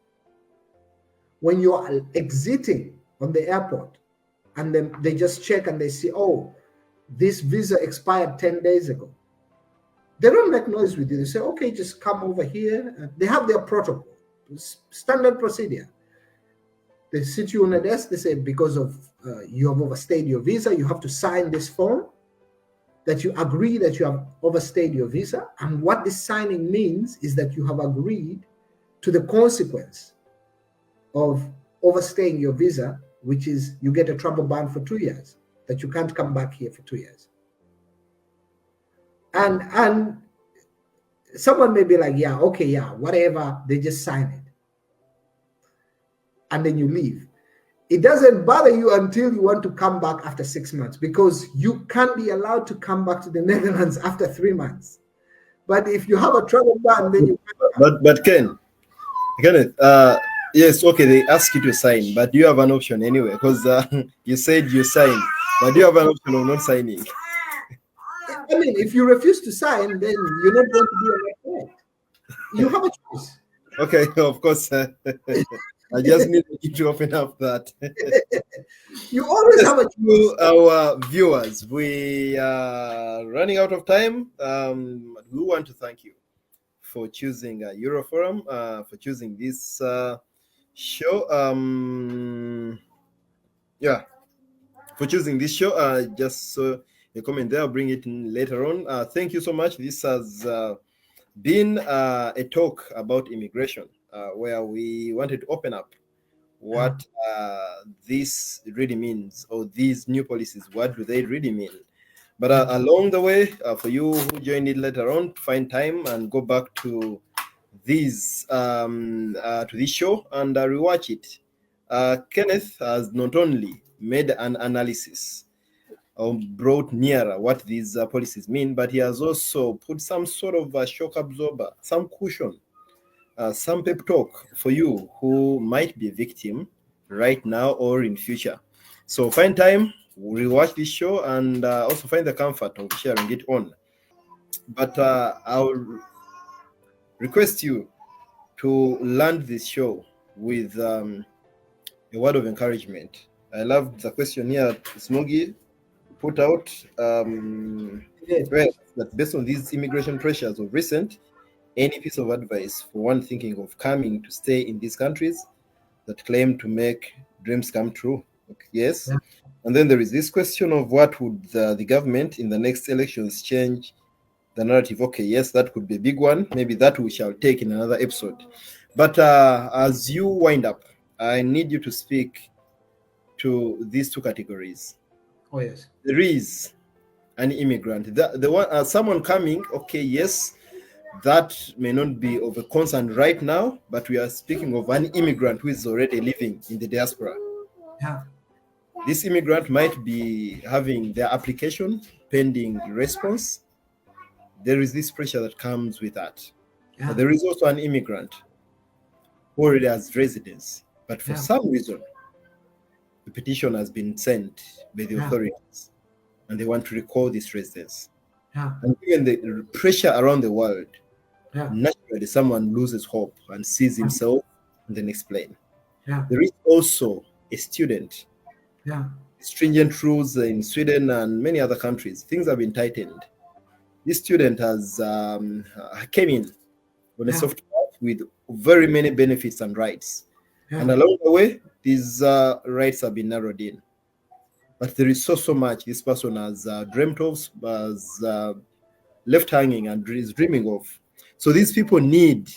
when you are exiting on the airport, and then they just check and they see, oh, this visa expired 10 days ago. They don't make noise with you. They say, okay, just come over here. They have their protocol, standard procedure. They sit you on a desk. They say, because of you have overstayed your visa, you have to sign this form that you agree that you have overstayed your visa. And what this signing means is that you have agreed to the consequence of overstaying your visa, which is you get a travel ban for 2 years, that you can't come back here for 2 years. And someone may be like, yeah, okay, yeah, whatever, they just sign it. And then you leave. It doesn't bother you until you want to come back after 6 months, because you can't be allowed to come back to the Netherlands after 3 months. But if you have a travel ban, then you But Kenneth, yes, okay, they ask you to sign, but do you have an option anyway? Because you said you signed, but do you have an option of not signing? I mean, if you refuse to sign, then you're not going to be on my flight. You have a choice. Okay, of course. I just need you to open up that. You always have a choice. To our viewers, we are running out of time. We want to thank you for choosing Euroforum, for choosing this show. Yeah, for choosing this show. Just a comment there. I'll bring it in later on. Thank you so much. This has been a talk about immigration, where we wanted to open up what this really means, or these new policies, what do they really mean? But along the way, for you who joined it later on, find time and go back to this show and rewatch it. Kenneth has not only made an analysis or brought nearer what these policies mean, but he has also put some sort of a shock absorber, some cushion, some pep talk for you who might be a victim right now or in future. So find time, rewatch this show, and also find the comfort of sharing it on. But I'll request you to land this show with a word of encouragement. I loved the question here Smogi put out. That based on these immigration pressures of recent, any piece of advice for one thinking of coming to stay in these countries that claim to make dreams come true? Okay, yes. Yeah. And then there is this question of what would the government in the next elections change the narrative? Okay, yes, that could be a big one. Maybe that we shall take in another episode. But as you wind up, I need you to speak to these two categories. Oh, yes. There is an immigrant. The one, someone coming, okay, yes, that may not be of a concern right now, but we are speaking of an immigrant who is already living in the diaspora. Yeah. This immigrant might be having their application pending response. There is this pressure that comes with that. Yeah. But there is also an immigrant who already has residence, but for some reason, the petition has been sent by the authorities, and they want to recall this residence. Yeah. And given the pressure around the world, naturally someone loses hope and sees himself in the next plane. Yeah. There is also a student. Yeah. Stringent rules in Sweden and many other countries. Things have been tightened. This student has came in on a soft path with very many benefits and rights. Yeah. And along the way, these rights have been narrowed in. but there is so much this person has dreamt of, has left hanging and is dreaming of. So these people need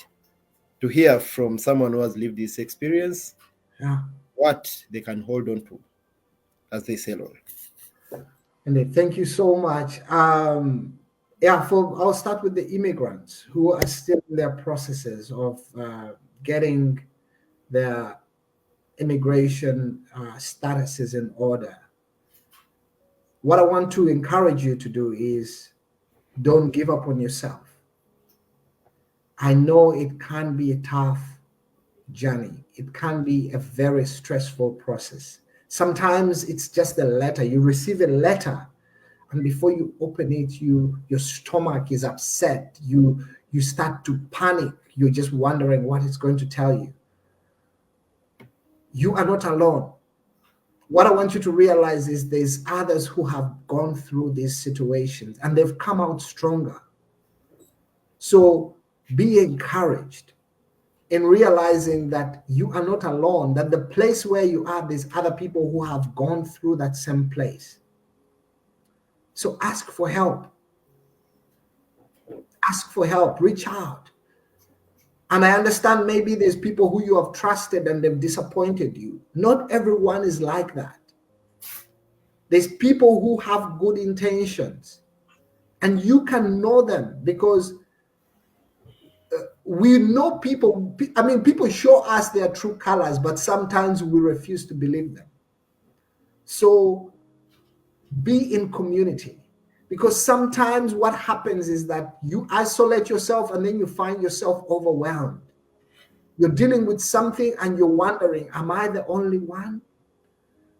to hear from someone who has lived this experience, what they can hold on to as they sail on. And thank you so much. I'll start with the immigrants who are still in their processes of getting their immigration statuses in order. What I want to encourage you to do is don't give up on yourself. I know it can be a tough journey. It can be a very stressful process. Sometimes it's just a letter. You receive a letter, and before you open it, your stomach is upset. You start to panic. You're just wondering what it's going to tell you. You are not alone. What I want you to realize is there's others who have gone through these situations and they've come out stronger. So be encouraged in realizing that you are not alone, that the place where you are, there's other people who have gone through that same place. So ask for help. Ask for help. Reach out. And I understand maybe there's people who you have trusted and they've disappointed you. Not everyone is like that. There's people who have good intentions, and you can know them because we know people. I mean, people show us their true colors, but sometimes we refuse to believe them. So be in community, because sometimes what happens is that you isolate yourself and then you find yourself overwhelmed. You're dealing with something and you're wondering, am I the only one?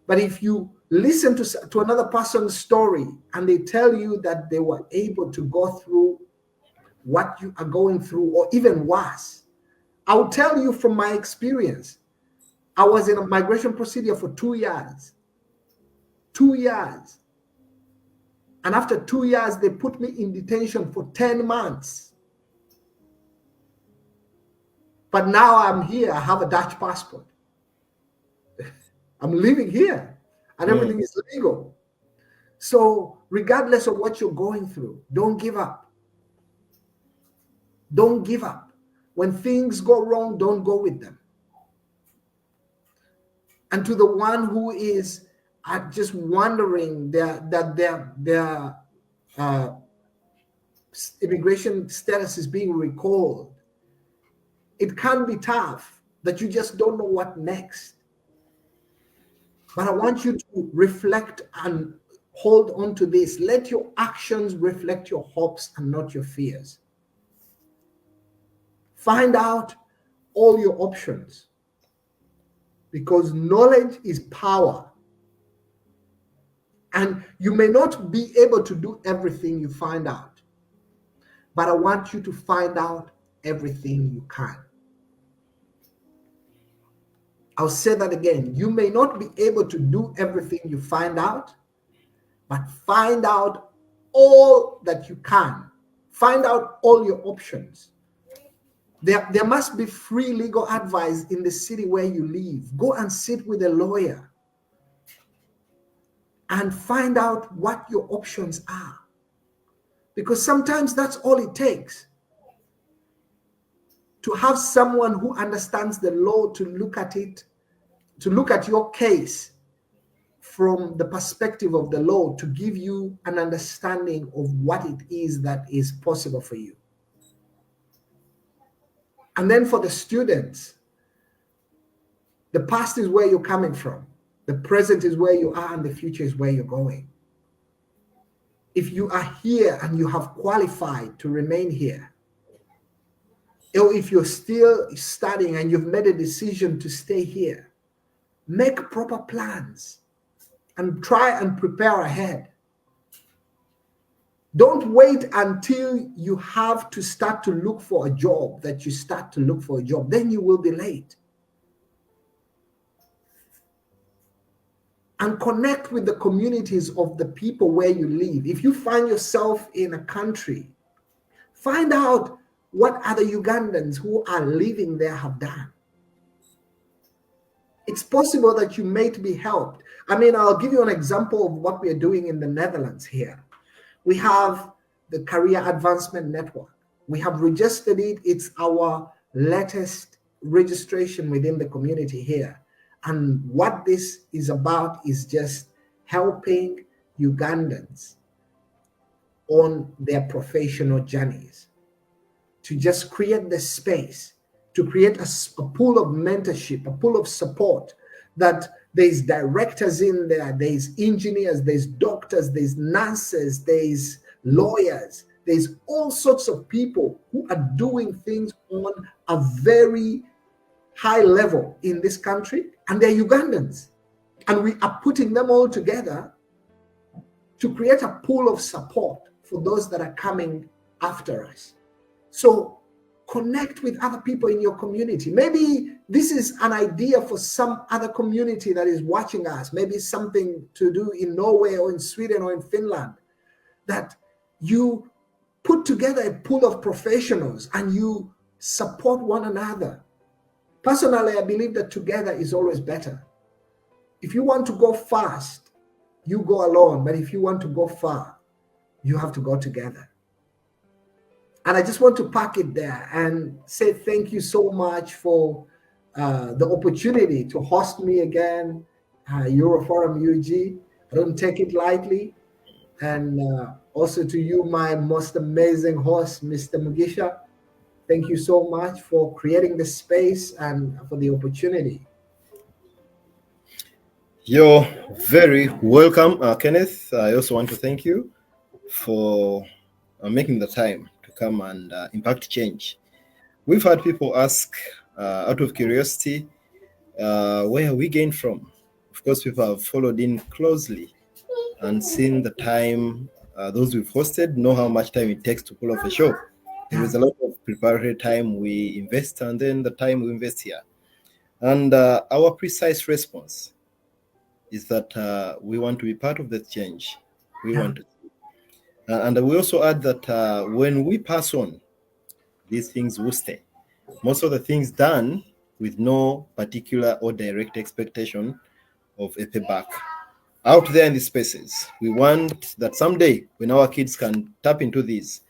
But if you listen to another person's story and they tell you that they were able to go through what you are going through, or even worse, I'll tell you from my experience. I was in a migration procedure for 2 years. 2 years. And after 2 years, they put me in detention for 10 months. But now I'm here. I have a Dutch passport. I'm living here and everything is legal. So regardless of what you're going through, don't give up. Don't give up. When things go wrong, don't go with them. And to the one who is just wondering that their immigration status is being recalled, it can be tough that you just don't know what next. But I want you to reflect and hold on to this. Let your actions reflect your hopes and not your fears. Find out all your options, because knowledge is power. And you may not be able to do everything you find out, but I want you to find out everything you can. I'll say that again. You may not be able to do everything you find out, but find out all that you can. Find out all your options. There must be free legal advice in the city where you live. Go and sit with a lawyer and find out what your options are. Because sometimes that's all it takes. To have someone who understands the law to look at it, to look at your case from the perspective of the law, to give you an understanding of what it is that is possible for you. And then for the students, the past is where you're coming from. The present is where you are, and the future is where you're going. If you are here and you have qualified to remain here, or if you're still studying and you've made a decision to stay here, make proper plans and try and prepare ahead. Don't wait until you have to start to look for a job that you start to look for a job. Then you will be late. And connect with the communities of the people where you live. If you find yourself in a country, find out what other Ugandans who are living there have done. it's possible that you may be helped. I mean, I'll give you an example of what we are doing in the Netherlands here. We have the Career Advancement Network. We have registered it. It's our latest registration within the community here. And what this is about is just helping Ugandans on their professional journeys, to just create the space, to create a pool of mentorship, a pool of support, that there's directors in there, there's engineers, there's doctors, there's nurses, there's lawyers, there's all sorts of people who are doing things on a very high level in this country, and they're Ugandans. And we are putting them all together to create a pool of support for those that are coming after us. So connect with other people in your community. Maybe this is an idea for some other community that is watching us. Maybe something to do in Norway or in Sweden or in Finland, that you put together a pool of professionals and you support one another. Personally, I believe that together is always better. If you want to go fast, you go alone. But if you want to go far, you have to go together. And I just want to park it there and say thank you so much for the opportunity to host me again, Euroforum UG. I don't take it lightly. And also to you, my most amazing host, Mr. Mugisha. Thank you so much for creating the space and for the opportunity. You're very welcome, Kenneth. I also want to thank you for making the time to come and impact change. We've had people ask, out of curiosity, where we gain from. Of course, people have followed in closely and seen the time. Those we've hosted know how much time it takes to pull off a show. There is a lot of preparatory time we invest, and then the time we invest here. And our precise response is that we want to be part of the change. We want to. And we also add that when we pass on, these things will stay. Most of the things done with no particular or direct expectation of a payback. Out there in the spaces, we want that someday when our kids can tap into these,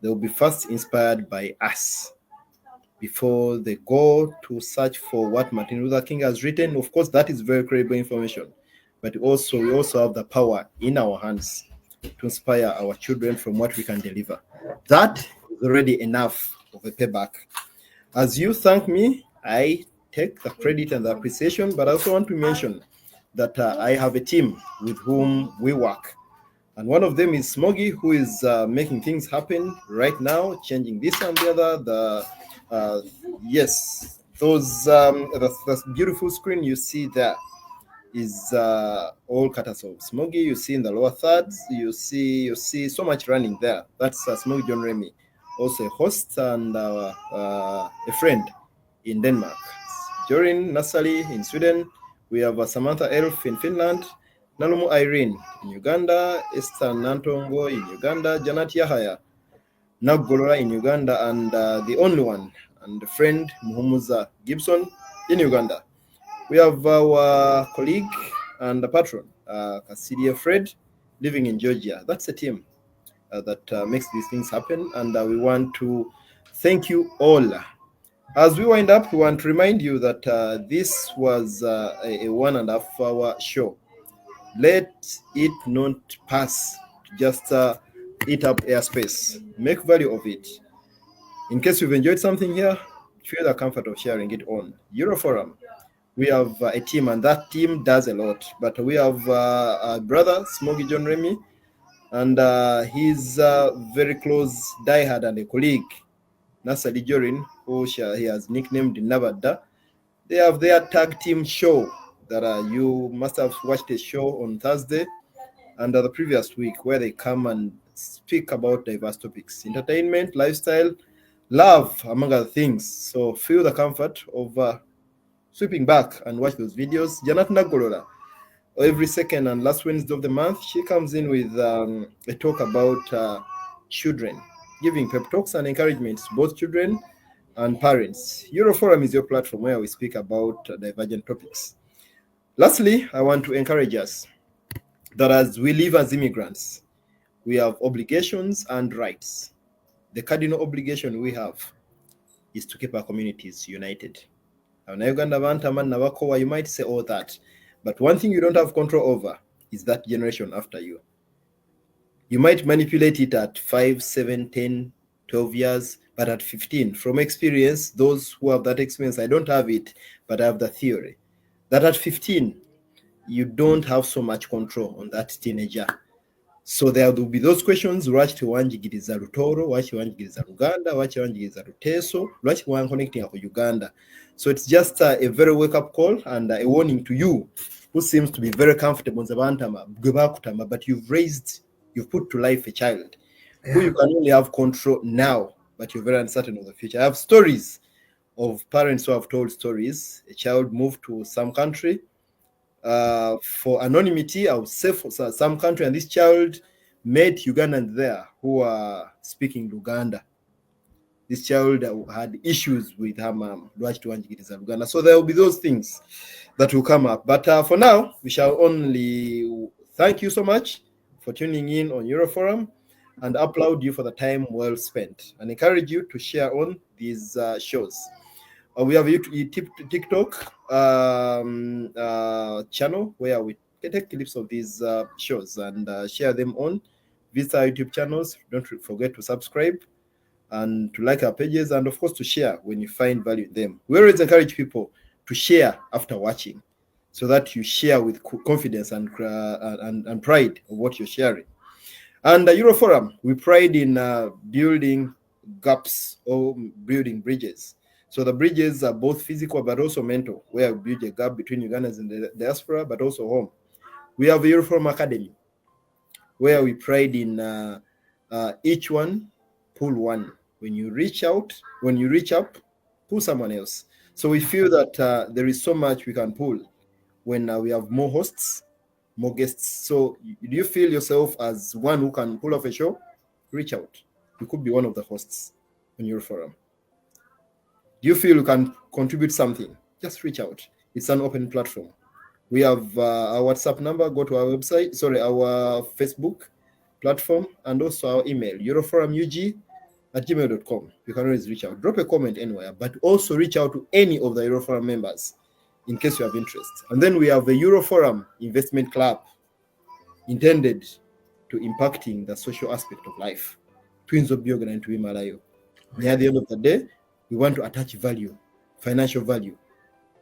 they will be first inspired by us before they go to search for what Martin Luther King has written. Of course, that is very credible information, but we also have the power in our hands to inspire our children from what we can deliver. That is already enough of a payback. As you thank me, I take the credit and the appreciation, but I also want to mention that I have a team with whom we work. And one of them is Smoggy, who is making things happen right now, changing this and the other. Yes, those the beautiful screen you see there is all courtesy of Smoggy. You see in the lower thirds, you see so much running there. That's Smoggy John Remy, also a host and a friend in Denmark. Jorin Nasali in Sweden. We have Samantha Elf in Finland. Nalumu Irene in Uganda, Esther Nantongo in Uganda, Janet Yahaya Nagolora in Uganda, and the only one and the friend Muhumuza Gibson in Uganda. We have our colleague and the patron, Kasidia Fred, living in Georgia. That's a team that makes these things happen, and we want to thank you all. As we wind up, we want to remind you that this was a 1.5 hour show. Let it not pass to just eat up airspace. Make value of it. In case you've enjoyed something here, feel the comfort of sharing it on Euroforum. We have a team, and that team does a lot. But we have a brother, Smoggy John Remy, and his very close diehard and a colleague, Nasali Jorin, who he has nicknamed Navada. They have their tag team show that you must have watched a show on Thursday and the previous week, where they come and speak about diverse topics: entertainment, lifestyle, love, among other things. So feel the comfort of sweeping back and watch those videos. Janat Nagolora, every second and last Wednesday of the month, she comes in with a talk about children, giving pep talks and encouragement to both children and parents. Euroforum is your platform where we speak about divergent topics. Lastly, I want to encourage us that as we live as immigrants, we have obligations and rights. The cardinal obligation we have is to keep our communities united. You might say all that, but one thing you don't have control over is that generation after you. You might manipulate it at 5, 7, 10, 12 years, but at 15, from experience, those who have that experience, I don't have it, but I have the theory, that at 15, you don't have so much control on that teenager. So there will be those questions, lwaki tewanjigiriza Lutoro, lwaki tewanjigiriza Luganda, lwaki tewanjigiriza Luteso, lwaki tewanconnecting ku Uganda. So it's just a very wake-up call and a warning to you who seems to be very comfortable in Zabantama, but you've put to life a child who you can only have control now, but you're very uncertain of the future. I have stories of parents who have told stories. A child moved to some country for anonymity, I would say for some country, and this child met Ugandans there who are speaking Luganda. This child had issues with her mom. So there will be those things that will come up. But for now, we shall only thank you so much for tuning in on Euroforum and applaud you for the time well spent and encourage you to share on these shows. We have a TikTok channel where we take clips of these shows and share them on. Visit our YouTube channels. Don't forget to subscribe and to like our pages, and of course to share when you find value in them. We always encourage people to share after watching, so that you share with confidence and pride of what you're sharing. And Euroforum, we pride in building gaps or building bridges. So the bridges are both physical but also mental, where we build a gap between Ugandans and the diaspora, but also home. We have a Euroforum Academy, where we pride in each one, pull one. When you reach up, pull someone else. So we feel that there is so much we can pull when we have more hosts, more guests. So do you feel yourself as one who can pull off a show? Reach out. You could be one of the hosts on Euroforum. Do you feel you can contribute something? Just reach out. It's an open platform. We have our WhatsApp number. Go to our website, our Facebook platform, and also our email, euroforumug@gmail.com. You can always reach out. Drop a comment anywhere, but also reach out to any of the Euroforum members in case you have interest. And then we have a Euroforum Investment Club intended to impacting the social aspect of life. Twins of Biogan and Tuimalayo. Near the end of the day, we want to attach value, financial value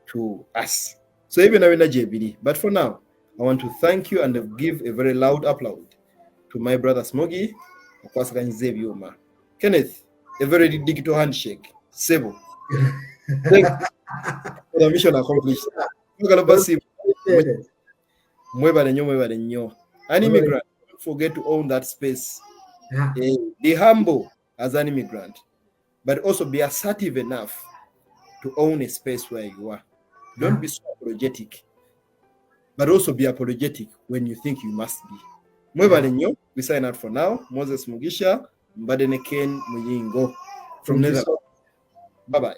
to us. So even now in JBD. But for now, I want to thank you and give a very loud applaud to my brother Smogi, Kenneth, a very digital handshake. Sebo. Thank you for the mission accomplished. An immigrant, don't forget to own that space. Be humble as an immigrant, but also be assertive enough to own a space where you are. Don't be so apologetic, but also be apologetic when you think you must be. We sign out for now. Moses Mugisha, Mbadene Ken Muyingo from Netherlands. Bye-bye.